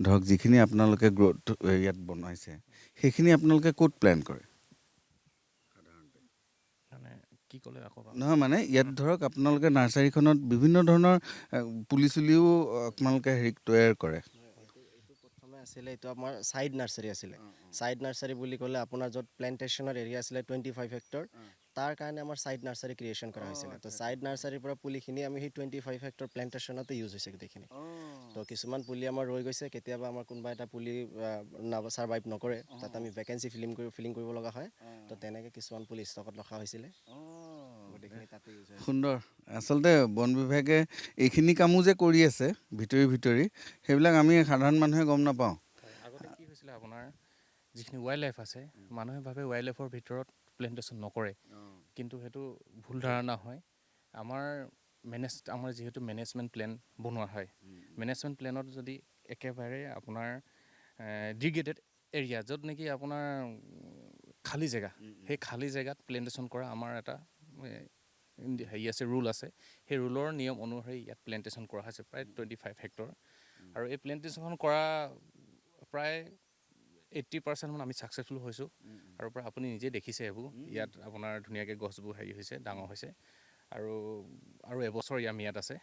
ধৰক যিখিনি আপোনালোকে গ্ৰ'থ ইয়াত বনাইছে, সেইখিনি আপোনালোকে ক'ত প্লেন কৰে? মানে কি ক'লে আকৌ? নহয় মানে ইয়াত ধৰক আপোনালোকে নাৰ্চাৰীখনত বিভিন্ন ধৰণৰ পুলি চুলিও আপোনালোকে তৈয়াৰ কৰে। এইটো প্ৰথমে আছিলে, এইটো আমাৰ ছাইড নাৰ্চাৰী আছিলে। ছাইড নাৰ্চাৰী বুলি ক'লে আপোনাৰ য'ত প্লেণ্টেশ্যনৰ এৰিয়া আছিলে 25 হেক্টৰ, তাৰ কাৰণে আমাৰ ছাইড নাৰ্চাৰী ক্ৰিয়েশ্যন কৰা হৈছিলে। তো ছাইড নাৰ্চাৰীৰ পৰা পুলিখিনি আমি সেই 25 হেক্টৰ প্লেণ্টেশ্যনতে ইউজ হৈছে গোটেইখিনি। তো কিছুমান পুলি আমাৰ ৰৈ গৈছে, কেতিয়াবা আমাৰ কোনোবা এটা পুলি ছাৰ্ভাইভ নকৰে, তাত আমি ভেকেঞ্চি ফিলিং কৰিব লগা হয়। তো তেনেকৈ কিছুমান পুলি ষ্টকত ৰখা হৈছিলে। সুন্দৰ। আচলতে বন বিভাগে এইখিনি কামো যে কৰি আছে ভিতৰি সেইবিলাক আমি সাধাৰণ মানুহে গম নাপাওঁ। আগতে কি হৈছিলে আপোনাৰ যিখিনি ৱাইল্ড লাইফ আছে, মানুহে ভাবে ৱাইল্ড লাইফৰ ভিতৰত প্লেণ্টেশ্যন নকৰে, কিন্তু সেইটো ভুল ধাৰণা হয়। আমাৰ যিহেতু মেনেজমেণ্ট প্লেন বনোৱা হয়, মেনেজমেণ্ট প্লেনত যদি একেবাৰে আপোনাৰ ডিগ্ৰেডেড এৰিয়া য'ত নেকি আপোনাৰ খালী জেগা, সেই খালী জেগাত প্লেণ্টেশ্যন কৰা আমাৰ এটা হেৰি আছে, ৰুল আছে। সেই ৰুলৰ নিয়ম অনুসৰি ইয়াত প্লেণ্টেশ্যন কৰা হৈছে প্ৰায় 25 হেক্টৰ। আৰু এই প্লেণ্টেশ্যন কৰা প্ৰায় 80% মান আমি ছাকচেছফুল হৈছোঁ। আৰু প্ৰায় আপুনি নিজে দেখিছে এইবোৰ, ইয়াত আপোনাৰ ধুনীয়াকৈ গছবোৰ হেৰি হৈছে, ডাঙৰ হৈছে। আৰু এবছৰ আমি ইয়াত আছে।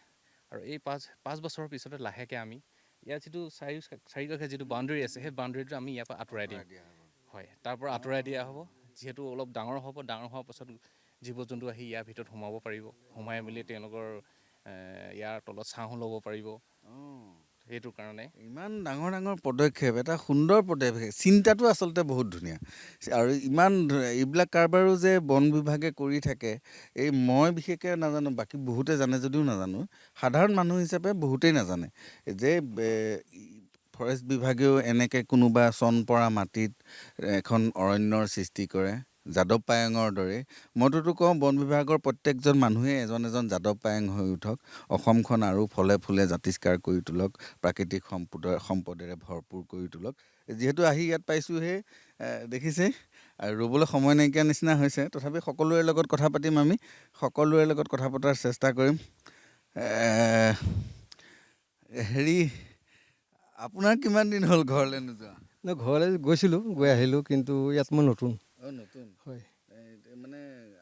আৰু এই পাঁচ বছৰৰ পিছতে লাহেকৈ আমি ইয়াত যিটো চাৰিকাষে যিটো বাউণ্ডেৰী আছে, সেই বাউণ্ডেৰীটো আমি ইয়াৰ পৰা আঁতৰাই দিম। হয়, তাৰ পৰা আঁতৰাই দিয়া হ'ব। যিহেতু অলপ ডাঙৰ হ'ব, ডাঙৰ হোৱাৰ পাছত জীৱ জন্তু আহি ইয়াৰ ভিতৰত সোমাব পাৰিব। সোমাই মেলি তেওঁলোকৰ ইয়াৰ তলত ছাঁহো ল'ব পাৰিব। সেইটো কাৰণে ইমান ডাঙৰ ডাঙৰ পদক্ষেপ, এটা সুন্দৰ পদক্ষেপ, চিন্তাটো আচলতে বহুত ধুনীয়া। আৰু ইমান এইবিলাক কাৰবাৰো যে বন বিভাগে কৰি থাকে, মই বিশেষকৈ নাজানো, বাকী বহুতে জানে যদিও নাজানো। সাধাৰণ মানুহ হিচাপে বহুতেই নাজানে যে ফৰেষ্ট বিভাগেও এনেকৈ কোনোবা চন পৰা মাটিত এখন অৰণ্যৰ সৃষ্টি কৰে, যাদৱ পায়েঙৰ দৰে। মইতো কওঁ বন বিভাগৰ প্ৰত্যেকজন মানুহে এজন যাদৱ পায়েং হৈ উঠক, অসমখন আৰু ফলে ফুলে জাতিষ্কাৰ কৰি তোলক, প্ৰাকৃতিক সম্পদেৰে ভৰপূৰ কৰি তোলক। যিহেতু আহি ইয়াত পাইছোঁহে, দেখিছে, আৰু ৰ'বলৈ সময় নাইকিয়া নিচিনা হৈছে। তথাপি সকলোৰে লগত কথা পাতিম, আমি সকলোৰে লগত কথা পতাৰ চেষ্টা কৰিম। হেৰি, আপোনাৰ কিমান দিন হ'ল ঘৰলৈ নোযোৱা? ঘৰলৈ গৈছিলোঁ, গৈ আহিলোঁ, কিন্তু ইয়াত মই নতুন। নতুন হয়, মানে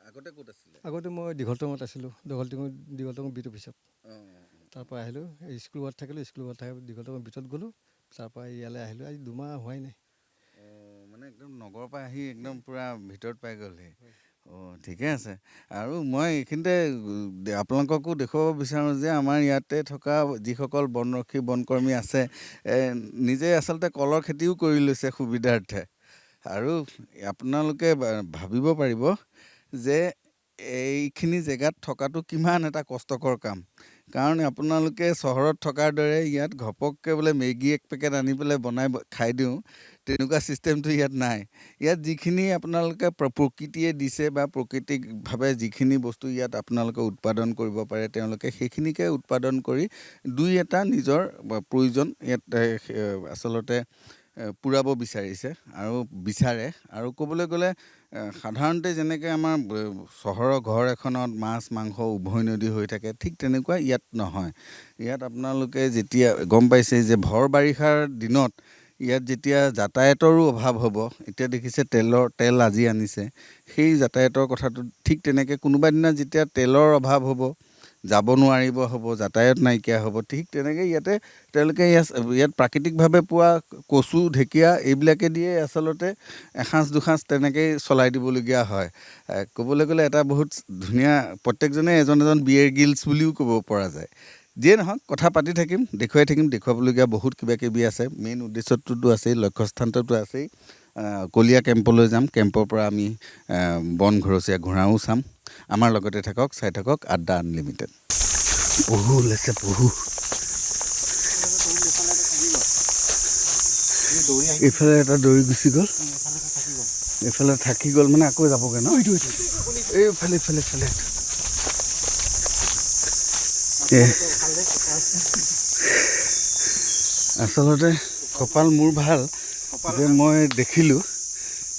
আগতে ক'ত আছিলে? আগতে মই দীঘলটঙত আছিলোঁ, দীঘলটঙ বিট অফিচত। তাৰপৰা আহিলোঁ, স্কুলত থাকিলোঁ, দীঘলটঙ বিটত গ'লোঁ, তাৰপৰা ইয়ালৈ আহিলোঁ। আজি 2 মাহ হোৱাই নাই। মানে একদম নগৰৰ পৰা আহি একদম পূৰা ভিতৰত পাই গ'লহি। ঠিকে আছে। আৰু মই এইখিনিতে আপোনালোককো দেখুৱাব বিচাৰোঁ যে আমাৰ ইয়াতে থকা যিসকল বনৰক্ষী বনকৰ্মী আছে, নিজে আচলতে কলৰ খেতিও কৰি লৈছে সুবিধাৰ্থে। আৰু আপোনালোকে ভাবিব পাৰিব যে এইখিনি জেগাত থকাটো কিমান এটা কষ্টকৰ কাম। কাৰণ আপোনালোকে চহৰত থকাৰ দৰে ইয়াত ঘপককৈ বোলে মেগী 1 পেকেট আনি পেলাই বনাই খাই দিওঁ, তেনেকুৱা ছিষ্টেমটো ইয়াত নাই। ইয়াত যিখিনি আপোনালোকে প্ৰকৃতিয়ে দিছে বা প্ৰাকৃতিকভাৱে যিখিনি বস্তু ইয়াত আপোনালোকে উৎপাদন কৰিব পাৰে, তেওঁলোকে সেইখিনিকে উৎপাদন কৰি 2-এটা নিজৰ প্ৰয়োজন ইয়াত আচলতে পূৰাব বিচাৰিছে আৰু বিচাৰে। আৰু ক'বলৈ গ'লে সাধাৰণতে যেনেকৈ আমাৰ চহৰৰ ঘৰ এখনত মাছ মাংস উভৈনদী হৈ থাকে, ঠিক তেনেকুৱা ইয়াত নহয়। ইয়াত আপোনালোকে যেতিয়া গম পাইছে যে ভৰ বাৰিষাৰ দিনত ইয়াত যেতিয়া যাতায়াতৰো অভাৱ হ'ব, এতিয়া দেখিছে তেল আজি আনিছে, সেই যাতায়াতৰ কথাটো ঠিক তেনেকৈ কোনোবা দিনা যেতিয়া তেলৰ অভাৱ হ'ব, যাব নোৱাৰিব হ'ব, যাতায়াত নাইকিয়া হ'ব, ঠিক তেনেকৈ ইয়াতে তেওঁলোকে ইয়াত প্ৰাকৃতিকভাৱে পোৱা কচু ঢেকীয়া এইবিলাকে দিয়ে আচলতে এসাঁজ দুসাঁজ তেনেকৈয়ে চলাই দিবলগীয়া হয়। ক'বলৈ গ'লে এটা বহুত ধুনীয়া, প্ৰত্যেকজনে এজন বিয়েৰ গিলছ বুলিও ক'ব পৰা যায়। যিয়ে নহওক, কথা পাতি থাকিম, দেখুৱাই থাকিম, দেখুৱাবলগীয়া বহুত কিবাকিবি আছে। মেইন উদ্দেশ্যটোতো আছেই, লক্ষ্যস্থানটোতো আছেই। কলীয়া কেম্পলৈ যাম, কেম্পৰ পৰা আমি বন ঘৰচীয়া ঘোঁৰাও চাম। আমাৰ লগতে থাকক, চাই থাকক আড্ডা আনলিমিটেড। পহু ওলাইছে, পহু। এইফালে এটা দৌৰি গুচি গ'ল, এইফালে থাকি গ'ল, মানে আকৌ যাবগৈ ন? এইফালে আচলতে কপাল মোৰ ভাল যে মই দেখিলোঁ,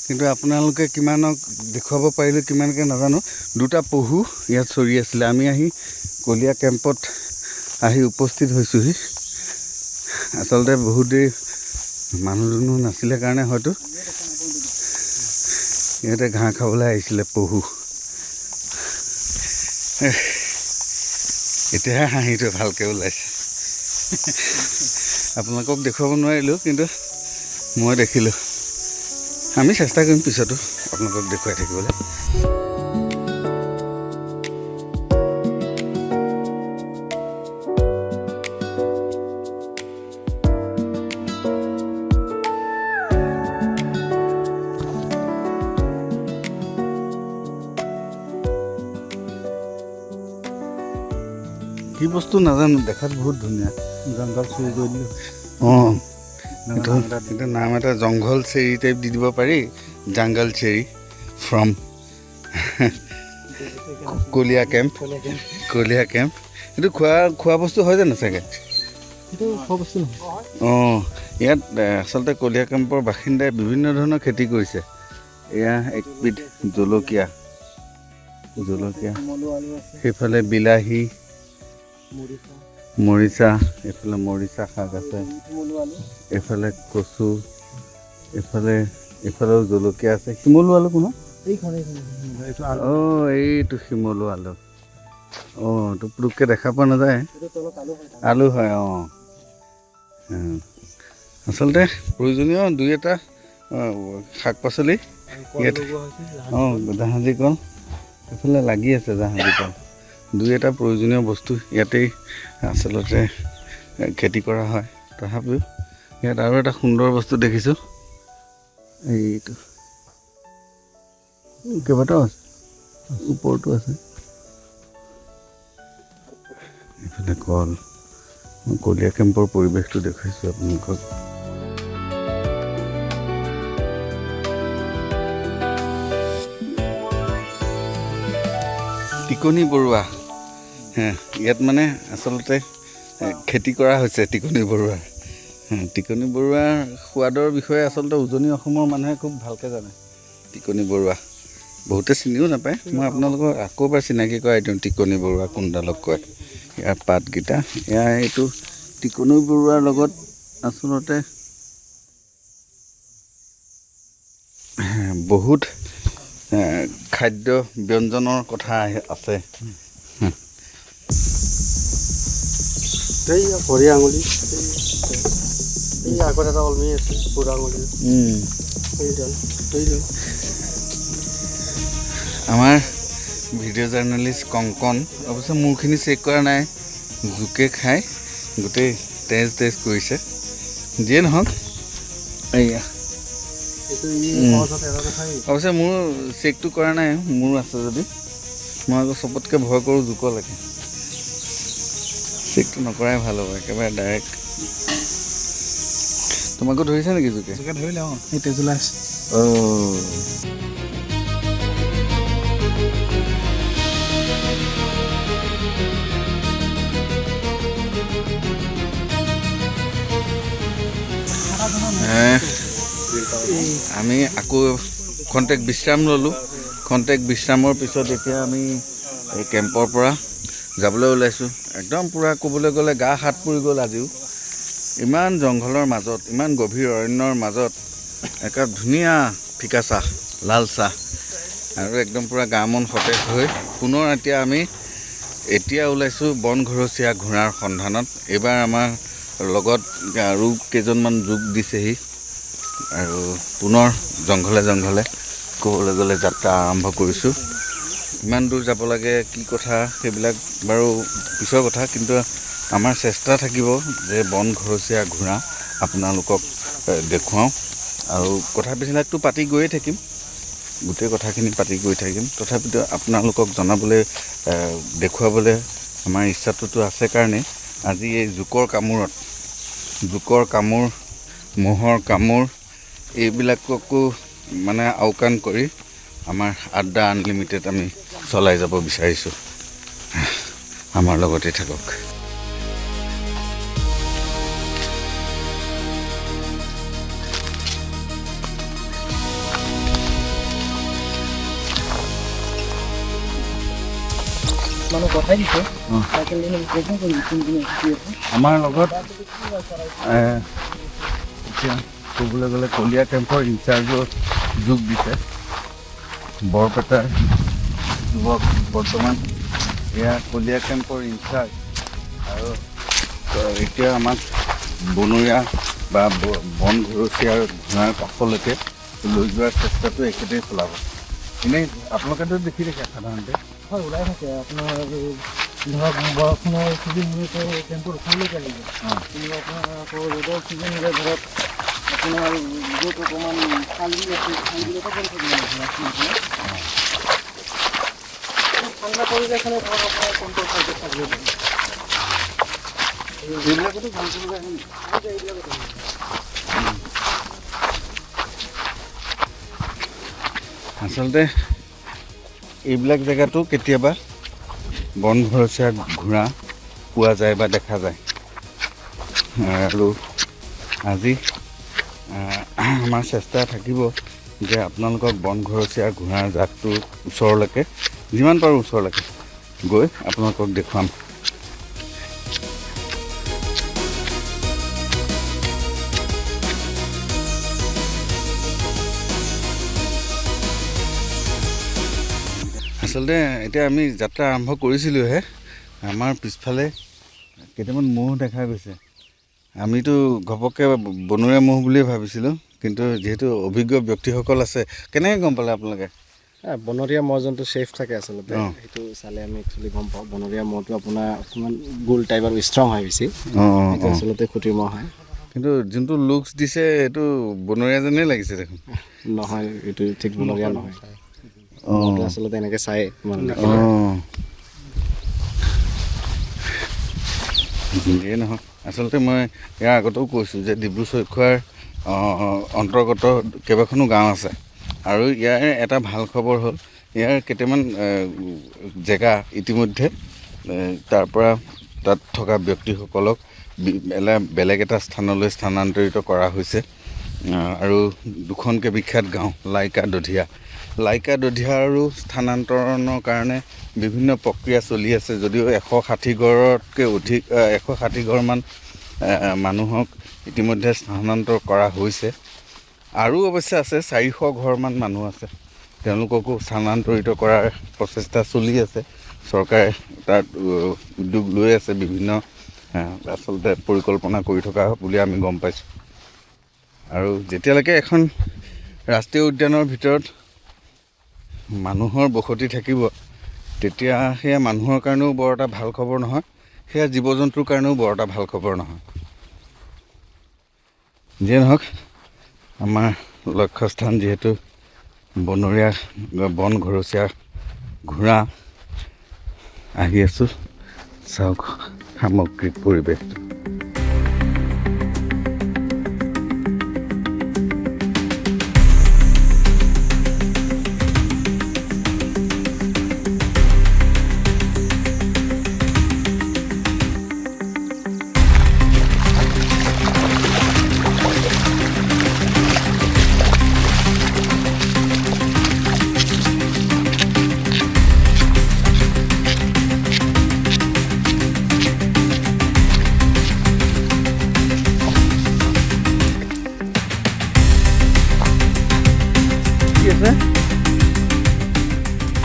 কিন্তু আপোনালোকে কিমানক দেখুৱাব পাৰিলোঁ কিমানকৈ নাজানো। 2টা পহু ইয়াত চৰি আছিলে। আমি আহি কলীয়া কেম্পত আহি উপস্থিত হৈছোঁহি। আচলতে বহুত দেৰি মানুহ দুনুহ নাছিলে কাৰণে হয়তো ইয়াতে ঘাঁহ খাবলৈ আহিছিলে পহু। এতিয়াহে হাঁহিটো ভালকৈ ওলাইছে। আপোনালোকক দেখুৱাব নোৱাৰিলোঁ, কিন্তু মই দেখিলোঁ। আমি চেষ্টা কৰিম পিছতো আপোনালোকক দেখুৱাই থাকিবলৈ। কি বস্তু নাজানো, দেখাত বহুত ধুনীয়া। জংঘল চুৰি কৰি দিলোঁ। অঁ, এইটো নাম এটা জংঘল চেৰি টাইপ দি দিব পাৰি, jungle cherry from Kolia camp. এইটো খোৱা বস্তু হয় জানো চাগে? সেইটো খোৱা বস্তু নহয়। অঁ ইয়াত আচলতে কলীয়া কেম্পৰ বাসিন্দাই বিভিন্ন ধৰণৰ খেতি কৰিছে। এয়া একবিধ জলকীয়া, সেইফালে বিলাহী, মৰিচা, এইফালে মৰিচা শাক আছে, এইফালে কচু, এইফালেও জলকীয়া আছে। শিমলু আলু কোনো? অঁ এইটো শিমলু আলু। অঁ এইটো পুৰুককৈ দেখা পোৱা নাযায়, আলু হয়। অঁ আচলতে প্ৰয়োজনীয় দুই এটা শাক পাচলি ইয়াত। অঁ জাহাজী কল এইফালে লাগি আছে, জাহাজী কল। দুই এটা প্ৰয়োজনীয় বস্তু ইয়াতেই আচলতে খেতি কৰা হয়। তথাপিও ইয়াত আৰু এটা সুন্দৰ বস্তু দেখিছোঁ, এইটো কেইবাটাও আছে, ওপৰতো আছে। এইফালে কল। মই কলীয়া কেম্পৰ পৰিৱেশটো দেখুৱাইছোঁ আপোনালোকক। টিকনি বৰুৱা, ইয়াত মানে আচলতে খেতি কৰা হৈছে টিকনি বৰুৱাৰ। টিকনি বৰুৱাৰ সোৱাদৰ বিষয়ে আচলতে উজনি অসমৰ মানুহে খুব ভালকৈ জানে। টিকনি বৰুৱা বহুতে চিনিও নাপায়। মই আপোনালোকক আকৌ এবাৰ চিনাকি কৰাই দিওঁ টিকনি বৰুৱা কোনডালক কয়। ইয়াৰ পাতকেইটা, এইটো টিকনি বৰুৱাৰ লগত আচলতে বহুত খাদ্য ব্যঞ্জনৰ কথা আছে। ভৰি আঙুলি, এই আগত এটা অলমি আছে বুঢ়া আঙুলি, আমাৰ ভিডিঅ' জাৰ্নেলিষ্ট কংকন অৱশ্যে মোৰখিনি চেক কৰা নাই, জোকে খাই গোটেই তেজ কৰিছে। যিয়ে নহওক, এয়া অৱশ্যে মোৰ চেকটো কৰা নাই, মোৰ আছে যদি। মই আকৌ চবতকৈ ভয় কৰোঁ জোকলৈকে। চেকটো নকৰাই ভাল হ'ব, একেবাৰে ডাইৰেক্ট। তোমাকো ধৰিছে নেকি জোকে? ধৰিলে। অঁ এই তেজ ওলাই আছে। আমি আকৌ খন্তেক বিশ্ৰাম ল'লোঁ। খন্তেক বিশ্ৰামৰ পিছত এতিয়া আমি এই কেম্পৰ পৰা যাবলৈ ওলাইছোঁ। একদম পূৰা ক'বলৈ গ'লে গা হাত পুৰি গ'ল আজিও। ইমান জংঘলৰ মাজত, ইমান গভীৰ অৰণ্যৰ মাজত একাপ ধুনীয়া ফিকা চাহ, লাল চাহ, আৰু একদম পূৰা গা মন সতেজ হৈ পুনৰ এতিয়া ওলাইছোঁ বন ঘৰচীয়া ঘোঁৰাৰ সন্ধানত। এইবাৰ আমাৰ লগত আৰু কেইজনমান যোগ দিছেহি, আৰু পুনৰ জংঘলে ক'বলৈ গ'লে যাত্ৰা আৰম্ভ কৰিছোঁ। ইমান দূৰ যাব লাগে কি কথা সেইবিলাক বাৰু পিছৰ কথা, কিন্তু আমাৰ চেষ্টা থাকিব যে বন ঘৰচীয়া ঘোঁৰা আপোনালোকক দেখুৱাওঁ। আৰু কথাবিলাকতো পাতি গৈয়ে থাকিম, গোটেই কথাখিনি পাতি গৈ থাকিম। তথাপিতো আপোনালোকক জনাবলৈ, দেখুৱাবলৈ আমাৰ ইচ্ছাটোতো আছে কাৰণে আজি এই জোকৰ কামোৰ, মহৰ কামোৰ এইবিলাককো মানে আওকাণ কৰি আমাৰ আড্ডা আনলিমিটেড আমি চলাই যাব বিচাৰিছোঁ। আমাৰ লগতে থাকক। মানুহ পঠাই দিছে। আমাৰ লগত এতিয়া ক'বলৈ গ'লে কলীয়া কেম্পৰ ইনচাৰ্জো যোগ দিছে। বৰপেটাৰ যুৱক বৰ্তমান এয়া কলীয়া কেম্পৰ ইনচাৰ্জ, আৰু এতিয়া আমাক বনৰীয়া বা বন ঘৰচীয়াৰ ঘোঁৰাৰ কাষলৈকে লৈ যোৱাৰ চেষ্টাটো একেটাই চলাব। এনেই আপোনালোকেতো দেখি থাকে সাধাৰণতে। হয়, ওলাই থাকে। আপোনাৰ ধৰক বৰষুণৰ ছিজন হ'লেতো কেম্পৰ ওচৰলৈকে আহিব। কিন্তু আপোনাৰ আকৌ ৰ'দৰ ছিজন হ'লে ধৰক আপোনাৰ য'ত অকণমান খালী আছে, খালীবিলাকো বন্ধ থাকিব। ঠাণ্ডা পৰিলে খালে ধৰক আপোনাৰ কেম্পৰ চাইডত থাকিব পাৰে। এইবিলাকতো ভাল কৰিব আহে নেকি? এইবিলাকতো আচলতে এইবিলাক জেগাতো কেতিয়াবা বন ঘৰচীয়া ঘোঁৰা পোৱা যায় বা দেখা যায়। আৰু আজি আমাৰ চেষ্টা থাকিব যে আপোনালোকক বনঘৰচীয়া ঘোঁৰাৰ জাকটো ওচৰলৈকে যিমান পাৰোঁ ওচৰলৈকে গৈ আপোনালোকক দেখুৱাম। আচলতে এতিয়া আমি যাত্ৰা আৰম্ভ কৰিছিলোঁহে, আমাৰ পিছফালে কেইটামান ম'হ দেখা গৈছে। আমিতো ঘপককৈ বনৰীয়া ম'হ বুলিয়ে ভাবিছিলোঁ, কিন্তু যিহেতু অভিজ্ঞ ব্যক্তিসকল আছে, কেনেকৈ গম পালে আপোনালোকে? বনৰীয়া মহ যোনটো ছেফ থাকে আচলতে সেইটো চালে আমি একচুৱেলি গম পাওঁ। বনৰীয়া মহটো আপোনাৰ অকণমান গোল টাইপ আৰু ষ্ট্ৰং হয় বেছি, সেইটো আচলতে খুঁটিৰ মহ হয়। কিন্তু যোনটো লুকছ দিছে এইটো বনৰীয়া যেনেই লাগিছে দেখোন। নহয়, এইটো ঠিক বনৰীয়া নহয়। মহটো আচলতে এনেকৈ চাই যিয়ে নহয়, আচলতে মই ইয়াৰ আগতেও কৈছোঁ যে ডিব্ৰু চৈখোৱাৰ অন্তৰ্গত কেইবাখনো গাঁও আছে, আৰু ইয়াৰ এটা ভাল খবৰ হ'ল ইয়াৰ কেইটামান জেগা ইতিমধ্যে তাৰ পৰা তাত থকা ব্যক্তিসকলক বেলেগ এটা স্থানলৈ স্থানান্তৰিত কৰা হৈছে। আৰু দুখনকৈ বিখ্যাত গাঁও লাইকা দধিয়াৰো স্থানান্তৰণৰ কাৰণে বিভিন্ন প্ৰক্ৰিয়া চলি আছে, যদিও 160 ঘৰতকৈ অধিক 160 ঘৰমান মানুহক ইতিমধ্যে স্থানান্তৰ কৰা হৈছে। আৰু অৱশ্যে আছে 400 ঘৰমান মানুহ আছে, তেওঁলোককো স্থানান্তৰিত কৰাৰ প্ৰচেষ্টা চলি আছে। চৰকাৰে তাত উদ্যোগ লৈ আছে, বিভিন্ন আচলতে পৰিকল্পনা কৰি থকা বুলি আমি গম পাইছোঁ। আৰু যেতিয়ালৈকে এখন ৰাষ্ট্ৰীয় উদ্যানৰ ভিতৰত মানুহৰ বসতি থাকিব, তেতিয়া সেয়া মানুহৰ কাৰণেও বৰ এটা ভাল খবৰ নহয়, সেয়া জীৱ জন্তুৰ কাৰণেও বৰ এটা ভাল খবৰ নহয়। যিয়ে নহওক, আমাৰ লক্ষ্যস্থান যিহেতু বনৰীয়া বনঘৰচীয়া ঘোঁৰা, আহি আছোঁ। চাওক সামগ্ৰিক পৰিৱেশটো।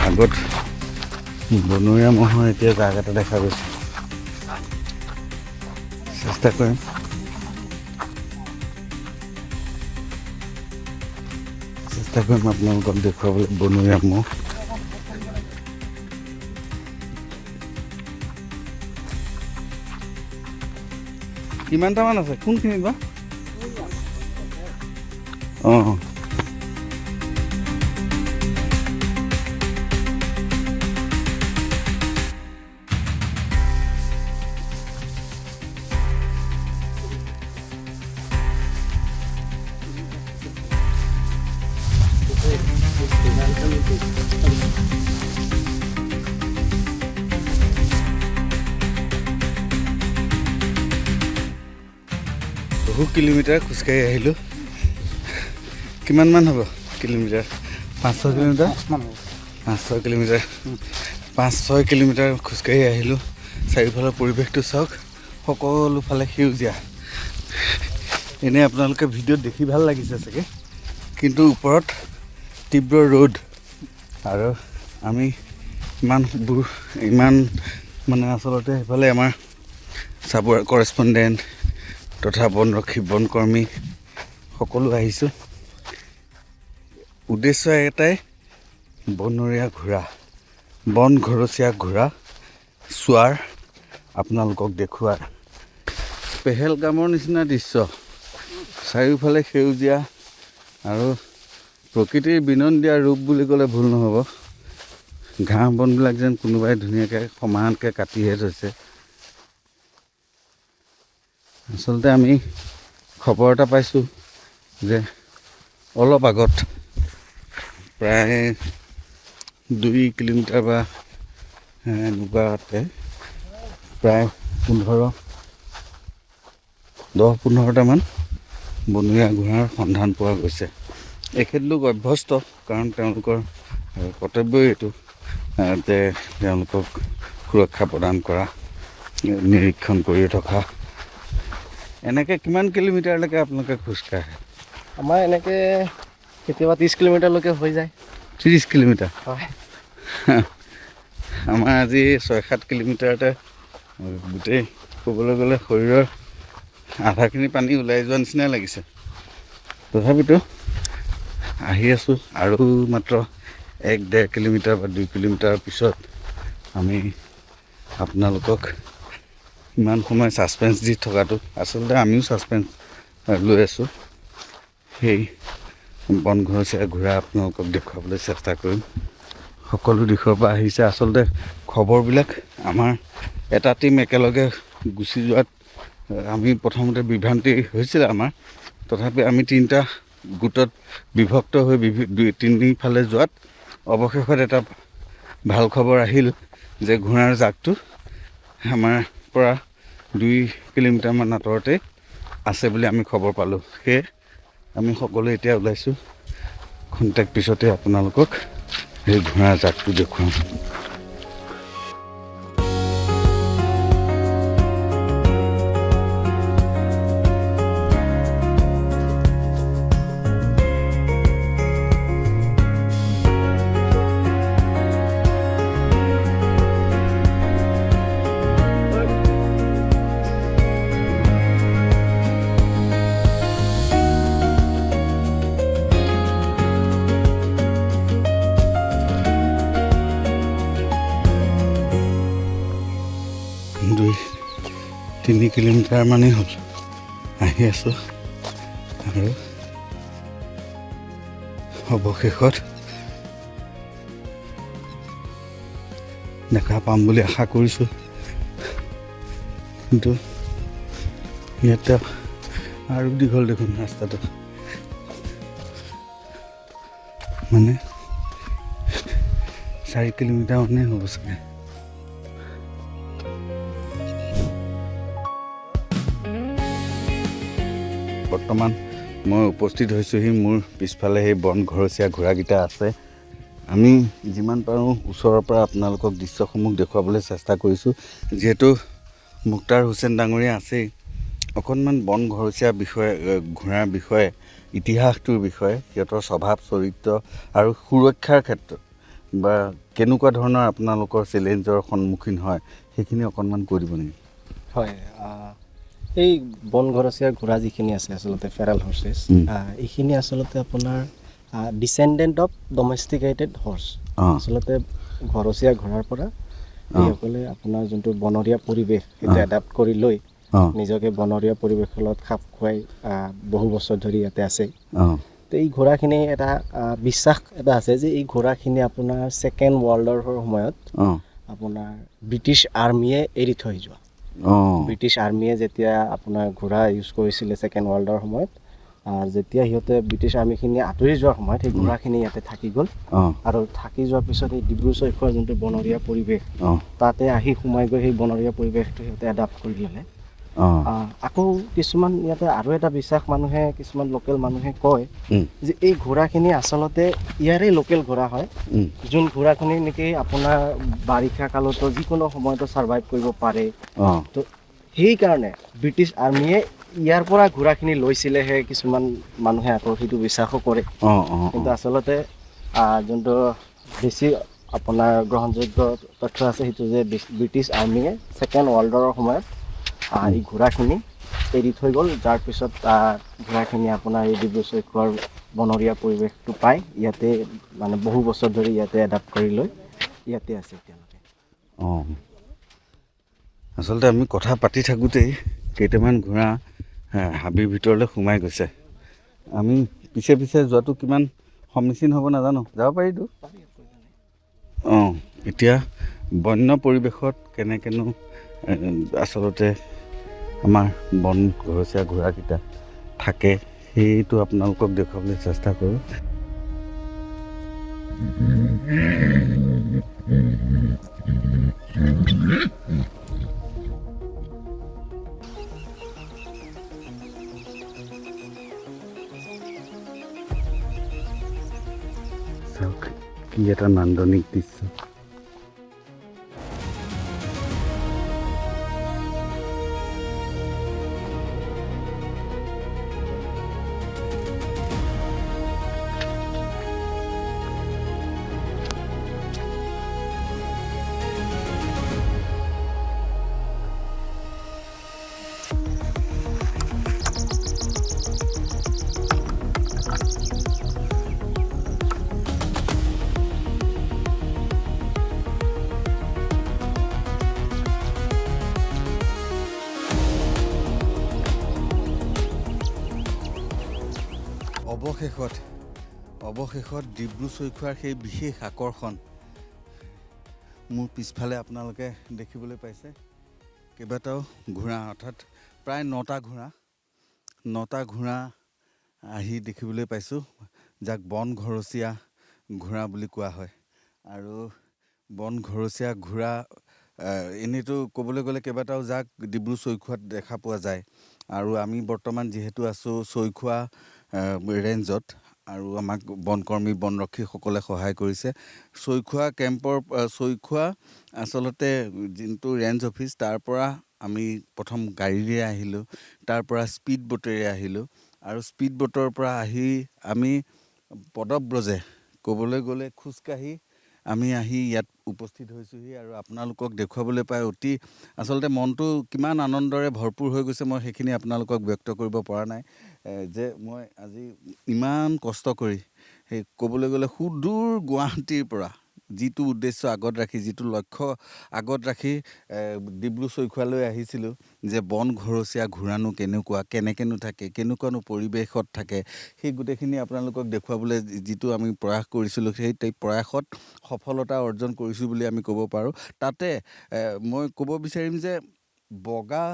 আগত বনৰীয়া ম'হৰ এতিয়া জাক এটা দেখা গৈছে, চেষ্টা কৰিম। আপোনালোকক দেখুৱাবলৈ বনৰীয়া ম'হ। কিমানটামান আছে, কোনখিনিত বা? অঁ, বহু কিলোমিটাৰ খোজকাঢ়ি আহিলোঁ। কিমানমান হ'ব কিলোমিটাৰ? 500 কিলোমিটাৰ। 500 কিলোমিটাৰ 5-6 কিলোমিটাৰ খোজকাঢ়ি আহিলোঁ। চাৰিওফালৰ পৰিৱেশটো চাওক, সকলোফালে সেউজীয়া। এনেই আপোনালোকে ভিডিঅ'ত দেখি ভাল লাগিছে চাগে, কিন্তু ওপৰত তীব্ৰ ৰ'দ, আৰু আমি ইমান মানে আচলতে সেইফালে আমাৰ চাবুৱাৰ কৰেছপণ্ডেণ্ট তথা বনৰক্ষী বনকৰ্মী সকলো আহিছোঁ। উদ্দেশ্য এটাই, বনৰীয়া ঘোঁৰা, বনঘৰচীয়া ঘোঁৰা চোৱাৰ, আপোনালোকক দেখুৱাৰ। পেহেলগামৰ নিচিনা দৃশ্য, চাৰিওফালে সেউজীয়া আৰু প্ৰকৃতিৰ বিনন্দীয়া ৰূপ বুলি ক'লে ভুল নহ'ব। ঘাঁহ বনবিলাক যেন কোনোবাই ধুনীয়াকৈ সমানকৈ কাটিহে থৈছে। আচলতে আমি খবৰ এটা পাইছোঁ যে অলপ আগত প্ৰায় 2 কিলোমিটাৰ বা এনেকুৱাতে প্ৰায় 10-15টামান বনৰীয়া ঘোঁৰাৰ সন্ধান পোৱা গৈছে। এখেতলোক অভ্যস্ত, কাৰণ তেওঁলোকৰ কৰ্তব্যই এইটো যে তেওঁলোকক সুৰক্ষা প্ৰদান কৰা, নিৰীক্ষণ কৰি থকা। এনেকৈ কিমান কিলোমিটাৰলৈকে আপোনালোকে খোজকাঢ়ে? আমাৰ এনেকৈ কেতিয়াবা 30 কিলোমিটাৰলৈকে হৈ যায়। 30 কিলোমিটাৰ? হয়। আমাৰ আজি 6-7 কিলোমিটাৰতে গোটেই ক'বলৈ গ'লে শৰীৰৰ আধাখিনি পানী ওলাই যোৱা নিচিনাই লাগিছে। তথাপিতো আহি আছোঁ, আৰু মাত্ৰ 1-1.5 কিলোমিটাৰ বা 2 কিলোমিটাৰৰ পিছত আমি আপোনালোকক ইমান সময় ছাছপেঞ্চ দি থকাটো, আচলতে আমিও ছাছপেঞ্চ লৈ আছোঁ। সেই বন ঘৰচীয়া ঘোঁৰা আপোনালোকক দেখুৱাবলৈ চেষ্টা কৰিম। সকলো দিশৰ পৰা আহিছে। আচলতে খবৰবিলাক আমাৰ এটা টীম একেলগে গুচি যোৱাত আমি প্ৰথমতে বিভ্ৰান্তি হৈছিলে আমাৰ। তথাপি আমি 3টা গোটত বিভক্ত হৈ 2-3 ফালে যোৱাত অৱশেষত এটা ভাল খবৰ আহিল যে ঘোঁৰাৰ জাকটো আমাৰ পৰা 2 কিলোমিটাৰমান আঁতৰতে আছে বুলি আমি খবৰ পালোঁ। সেয়ে আমি সকলোৱে এতিয়া ওলাইছোঁ। খন্তেক পিছতে আপোনালোকক সেই ঘোঁৰাৰ জাকটো দেখুৱাম। তিনি কিলোমিটাৰ মানেই হ'ল আহি আছোঁ, আৰু অৱশেষত দেখা পাম বুলি আশা কৰিছোঁ। কিন্তু ইয়াতে আৰু দীঘল দেখোন ৰাস্তাটো, মানে 4 কিলোমিটাৰ মানেই হ'ব চাগে। বৰ্তমান মই উপস্থিত হৈছোঁহি, মোৰ পিছফালে সেই বন ঘৰচীয়া ঘোঁৰাকেইটা আছে। আমি যিমান পাৰোঁ ওচৰৰ পৰা আপোনালোকক দৃশ্যসমূহ দেখুৱাবলৈ চেষ্টা কৰিছোঁ। যিহেতু মুক্তাৰ হুছেইন ডাঙৰীয়া আছেই, অকণমান বন ঘৰচীয়া বিষয়ে, ঘোঁৰাৰ বিষয়ে, ইতিহাসটোৰ বিষয়ে, সিহঁতৰ স্বভাৱ চৰিত্ৰ আৰু সুৰক্ষাৰ ক্ষেত্ৰত বা কেনেকুৱা ধৰণৰ আপোনালোকৰ চেলেঞ্জৰ সন্মুখীন হয়, সেইখিনি অকণমান কৈ দিব নেকি? হয়, এই বন ঘৰচীয়া ঘোঁৰা যিখিনি আছে আচলতে ফেৰাল হৰ্চেছ, এইখিনি আচলতে আপোনাৰ ডিচেণ্ডেণ্ট অফ ডমেষ্টিকেটেড হৰ্চ। আচলতে ঘৰচীয়া ঘোঁৰাৰ পৰা এইসকলে আপোনাৰ যোনটো বনৰীয়া পৰিৱেশ সেইটো এডাপ্ট কৰি লৈ নিজকে বনৰীয়া পৰিৱেশৰ লগত খাপ খুৱাই বহু বছৰ ধৰি ইয়াতে আছে। তো এই ঘোঁৰাখিনি এটা বিশ্বাস এটা আছে যে এই ঘোঁৰাখিনি আপোনাৰ ছেকেণ্ড ৱৰ্ল্ডৰ সময়ত আপোনাৰ ব্ৰিটিছ আৰ্মিয়ে এৰি থৈ যোৱা। ব্ৰিটিছ আৰ্মিয়ে যেতিয়া আপোনাৰ ঘোঁৰা ইউজ কৰিছিলে ছেকেণ্ড ৱৰ্ল্ডৰ সময়ত, যেতিয়া সিহঁতে ব্ৰিটিছ আৰ্মিখিনি আঁতৰি যোৱাৰ সময়ত সেই ঘোঁৰাখিনি ইয়াতে থাকি গ'ল। আৰু থাকি যোৱাৰ পিছত এই ডিব্ৰু চৈখোৱাৰ যোনটো বনৰীয়া পৰিৱেশ, তাতে আহি সোমাই গৈ সেই বনৰীয়া পৰিৱেশটো সিহঁতে এডাপ্ট কৰি ল'লে। আকৌ কিছুমান ইয়াতে আৰু এটা বিশ্বাস মানুহে, কিছুমান লোকেল মানুহে কয় যে এই ঘোঁৰাখিনি আচলতে ইয়াৰে লোকেল ঘোঁৰা হয়, যোন ঘোঁৰাখিনি নেকি আপোনাৰ বাৰিষা কালতো যিকোনো সময়তো ছাৰ্ভাইভ কৰিব পাৰে। তো সেইকাৰণে ব্ৰিটিছ আৰ্মিয়ে ইয়াৰ পৰা ঘোঁৰাখিনি লৈছিলেহে কিছুমান মানুহে আকৌ সেইটো বিশ্বাসো কৰে। কিন্তু আচলতে যোনটো বেছি আপোনাৰ গ্ৰহণযোগ্য তথ্য আছে সেইটো যে ব্ৰিটিছ আৰ্মিয়ে ছেকেণ্ড ৱৰ্ল্ডৰ সময়ত এই ঘোঁৰাখিনি এৰি থৈ গ'ল, যাৰ পিছত ঘোঁৰাখিনি আপোনাৰ এই ডিব্ৰু চৈখোৱাৰ বনৰীয়া পৰিৱেশটো পাই ইয়াতে মানে বহু বছৰ ধৰি ইয়াতে এডাপ্ট কৰি লৈ ইয়াতে আছে এতিয়ালৈকে। আচলতে আমি কথা পাতি থাকোঁতেই কেইটামান ঘোঁৰা হাবিৰ ভিতৰলৈ সোমাই গৈছে। আমি পিছে পিছে যোৱাটো কিমান সমীচীন হ'ব নাজানো, যাব পাৰিতো। এতিয়া বন্য পৰিৱেশত কেনেকৈনো আচলতে আমাৰ বন ঘৰচীয়া ঘোঁৰাকেইটা থাকে সেইটো আপোনালোকক দেখুৱাবলৈ চেষ্টা কৰোঁ। চাওক কি এটা নান্দনিক দৃশ্য। অৱশেষত ডিব্ৰু চৈখোৱাৰ সেই বিশেষ আকৰ্ষণ মোৰ পিছফালে আপোনালোকে দেখিবলৈ পাইছে। কেইবাটাও ঘোঁৰা, অৰ্থাৎ প্ৰায় 9টা ঘোঁৰা আহি দেখিবলৈ পাইছোঁ, যাক বন ঘৰচীয়া ঘোঁৰা বুলি কোৱা হয়। আৰু বন ঘৰচীয়া ঘোঁৰা এনেইতো ক'বলৈ গ'লে কেইবাটাও জাক ডিব্ৰু চৈখোৱাত দেখা পোৱা যায়। আৰু আমি বৰ্তমান যিহেতু আছোঁ চৈখোৱা ৰেঞ্জত, আৰু আমাক বনকৰ্মী বনৰক্ষীসকলে সহায় কৰিছে। চৈখোৱা আচলতে যোনটো ৰেঞ্জ অফিচ, তাৰ পৰা আমি প্ৰথম গাড়ীৰে আহিলোঁ, তাৰ পৰা স্পীড বোটেৰে আহিলোঁ, আৰু স্পীড বোটৰ পৰা আহি আমি পদব্ৰজে ক'বলৈ গ'লে খোজকাঢ়ি আমি আহি ইয়াত উপস্থিত হৈছোঁহি। আৰু আপোনালোকক দেখুৱাবলৈ পাই অতি আচলতে মনটো কিমান আনন্দৰে ভৰপূৰ হৈ গৈছে, মই সেইখিনি আপোনালোকক ব্যক্ত কৰিব পৰা নাই। যে মই আজি ইমান কষ্ট কৰি সেই ক'বলৈ গ'লে সুদূৰ গুৱাহাটীৰ পৰা যিটো উদ্দেশ্য আগত ৰাখি, যিটো লক্ষ্য আগত ৰাখি ডিব্ৰু চৈখোৱালৈ আহিছিলোঁ, যে বন ঘৰচীয়া ঘোঁৰানো কেনেকুৱা, কেনেকৈনো থাকে, কেনেকুৱানো পৰিৱেশত থাকে, সেই গোটেইখিনি আপোনালোকক দেখুৱাবলৈ যিটো আমি প্ৰয়াস কৰিছিলোঁ, সেই প্ৰয়াসত সফলতা অৰ্জন কৰিছোঁ বুলি আমি ক'ব পাৰোঁ। তাতে মই ক'ব বিচাৰিম যে বগা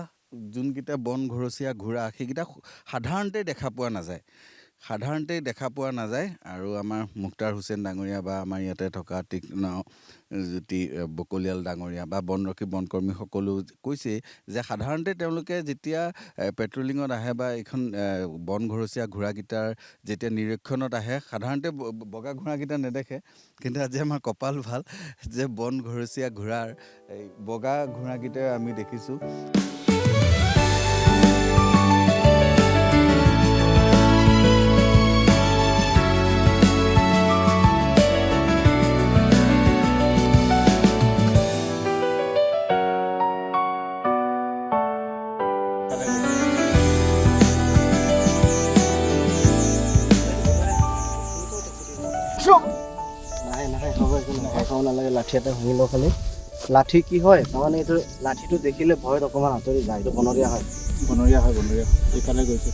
যোনকেইটা বন ঘৰচীয়া ঘোঁৰা, সেইকেইটা সাধাৰণতে দেখা পোৱা নাযায়। আৰু আমাৰ মুক্তাৰ হুছেইন ডাঙৰীয়া বা আমাৰ ইয়াতে থকা তীক্ষ্ণজ্যোতি বকলিয়াল ডাঙৰীয়া বা বনৰক্ষী বনকৰ্মীসকলো কৈছে যে সাধাৰণতে তেওঁলোকে যেতিয়া পেট্ৰলিঙত আহে বা এইখন বন ঘৰচীয়া ঘোঁৰাকেইটাৰ যেতিয়া নিৰীক্ষণত আহে, সাধাৰণতে বগা ঘোঁৰাকেইটা নেদেখে। কিন্তু আজি আমাৰ কপাল ভাল যে বন ঘৰচীয়া ঘোঁৰাৰ এই বগা ঘোঁৰাকেইটাই আমি দেখিছোঁ। খাব নালাগে, লাঠি এটা ভাঙি লওঁ খালি। লাঠি কি হয় তাৰমানে, এইটো লাঠিটো দেখিলে ভয়ত অকণমান আঁতৰি যায়। এইটো বনৰীয়া হয়। এইফালে গৈছে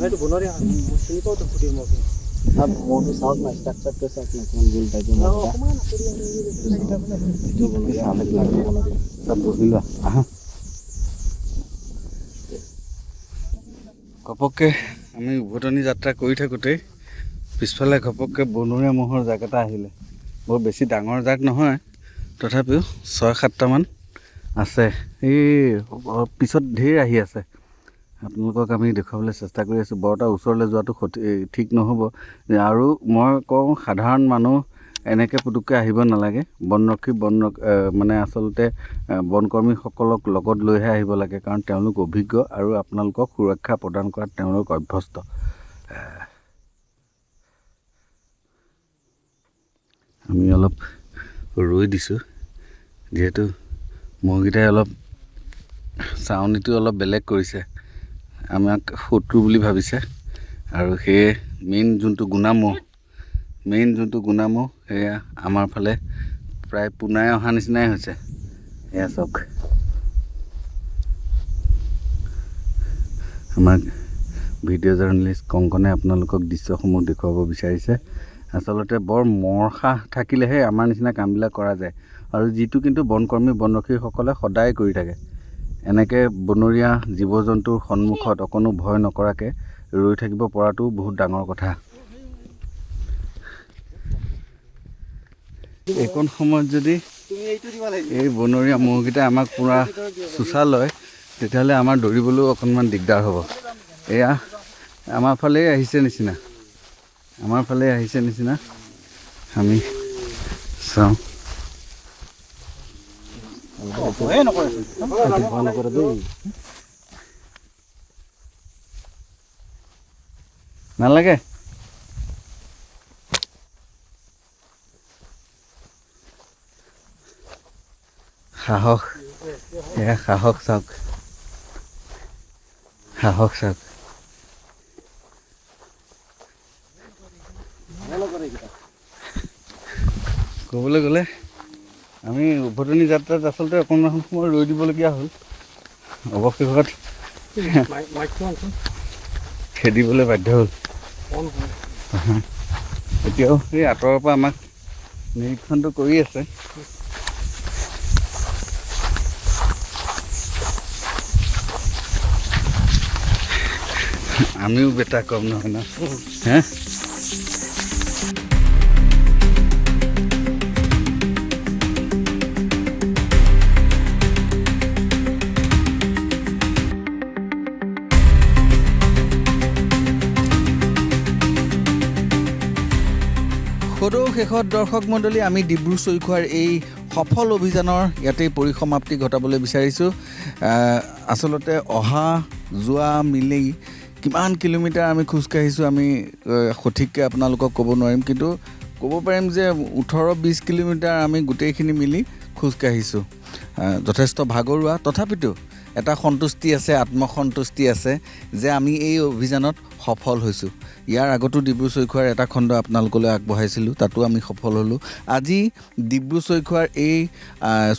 এইটো বনৰীয়া হয়। চিনি পাওঁতো ফুটিৰ মহটো চাওক না, ষ্ট্ৰাকচাৰটো চাওক না, অকণমান গোল টাইপৰ বনৰীয়া। ঘপককৈ আমি উভতনি যাত্ৰা কৰি থাকোঁতেই পিছফালে ঘপককৈ বনৰীয়া মহৰ জাক এটা আহিলে। বৰ বেছি ডাঙৰ জাক নহয়, তথাপিও 6-7টামান আছে। এই পিছত ঢেৰ আহি আছে। আপোনালোকক আমি দেখুৱাবলৈ চেষ্টা কৰি আছোঁ। বৰ এটা ওচৰলৈ যোৱাটো ঠিক নহ'ব। আৰু মই কওঁ সাধাৰণ মানুহ এনেকৈ পুটুককৈ আহিব নালাগে। মানে আচলতে বনকৰ্মীসকলক লগত লৈহে আহিব লাগে, কাৰণ তেওঁলোক অভিজ্ঞ আৰু আপোনালোকক সুৰক্ষা প্ৰদান কৰাত তেওঁলোক অভ্যস্ত। আমি অলপ ৰৈ দিছোঁ, যিহেতু মহকেইটাই অলপ চাউনিটো অলপ বেলেগ কৰিছে, আমাক শত্ৰু বুলি ভাবিছে। আৰু সেয়ে মেইন যোনটো গুণামহ সেয়া আমাৰ ফালে প্ৰায় পোনাই অহা নিচিনাই হৈছে। এয়া চাওক, আমাক ভিডিঅ' জাৰ্নেলিষ্ট কংকনে আপোনালোকক দৃশ্যসমূহ দেখুৱাব বিচাৰিছে। আচলতে বৰ মৰসাহ থাকিলেহে আমাৰ নিচিনা কামবিলাক কৰা যায়, আৰু যিটো কিন্তু বনৰক্ষীসকলে সদায় কৰি থাকে। এনেকৈ বনৰীয়া জীৱ জন্তুৰ সন্মুখত অকণো ভয় নকৰাকৈ ৰৈ থাকিব পৰাটো বহুত ডাঙৰ কথা। এইকণ সময়ত যদি এই বনৰীয়া মহকেইটাই আমাক পূৰা চোচা লয়, তেতিয়াহ'লে আমাৰ দৌৰিবলৈও অকণমান দিগদাৰ হ'ব। এয়া আমাৰ ফালেই আহিছে নিচিনা আমি চাওঁ নালাগে সাহস এয়া সাহস চাওক ক'বলৈ গ'লে আমি উভতনি যাত্ৰাত আচলতে অকণমান সময় ৰৈ দিবলগীয়া হ'ল অৱশেষত খেদিবলৈ বাধ্য হ'ল এতিয়াও সেই আঁতৰৰ পৰা আমাক নিৰীক্ষণটো কৰি আছে আমিও বেটা কম নহয় ন হে সদৌ শেষত দৰ্শক মণ্ডলী আমি ডিব্ৰু চৈখোৱাৰ এই সফল অভিযানৰ ইয়াতেই পৰিসমাপ্তি ঘটাবলৈ বিচাৰিছোঁ আচলতে অহা যোৱা মিলি কিমান কিলোমিটাৰ আমি খোজকাঢ়িছোঁ আমি সঠিককৈ আপোনালোকক ক'ব নোৱাৰিম কিন্তু ক'ব পাৰিম যে 18-20 কিলোমিটাৰ আমি গোটেইখিনি মিলি খোজকাঢ়িছোঁ যথেষ্ট ভাগৰুৱা তথাপিতো এটা সন্তুষ্টি আছে আত্মসন্তুষ্টি আছে যে আমি এই অভিযানত সফল হৈছোঁ ইয়াৰ আগতো ডিব্ৰু চৈখোৱাৰ এটা খণ্ড আপোনালোকলৈ আগবঢ়াইছিলোঁ তাতো আমি সফল হ'লোঁ আজি ডিব্ৰু চৈখোৱাৰ এই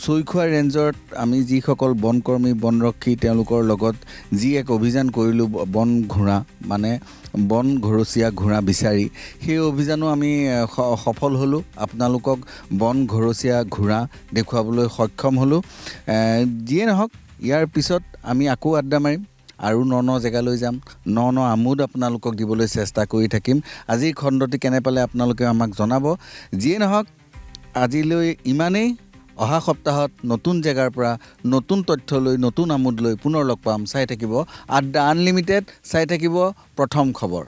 চৈখোৱা ৰেঞ্জত আমি যিসকল বনকৰ্মী বনৰক্ষী তেওঁলোকৰ লগত যি এক অভিযান কৰিলোঁ বন ঘোঁৰা মানে বন ঘৰচীয়া ঘোঁৰা বিচাৰি সেই অভিযানো আমি সফল হ'লোঁ আপোনালোকক বন ঘৰচীয়া ঘোঁৰা দেখুৱাবলৈ সক্ষম হ'লোঁ যিয়ে নহওক ইয়াৰ পিছত আমি আকৌ আড্ডা মাৰিম আৰু ন জেগালৈ যাম ন আমোদ আপোনালোকক দিবলৈ চেষ্টা কৰি থাকিম আজিৰ খণ্ডটি কেনে পালে আপোনালোকে আমাক জনাব যিয়ে নহওক আজিলৈ ইমানেই অহা সপ্তাহত নতুন জেগাৰ পৰা নতুন তথ্য লৈ নতুন আমোদ লৈ পুনৰ লগ পাম চাই থাকিব আড্ডা আনলিমিটেড চাই থাকিব প্ৰথম খবৰ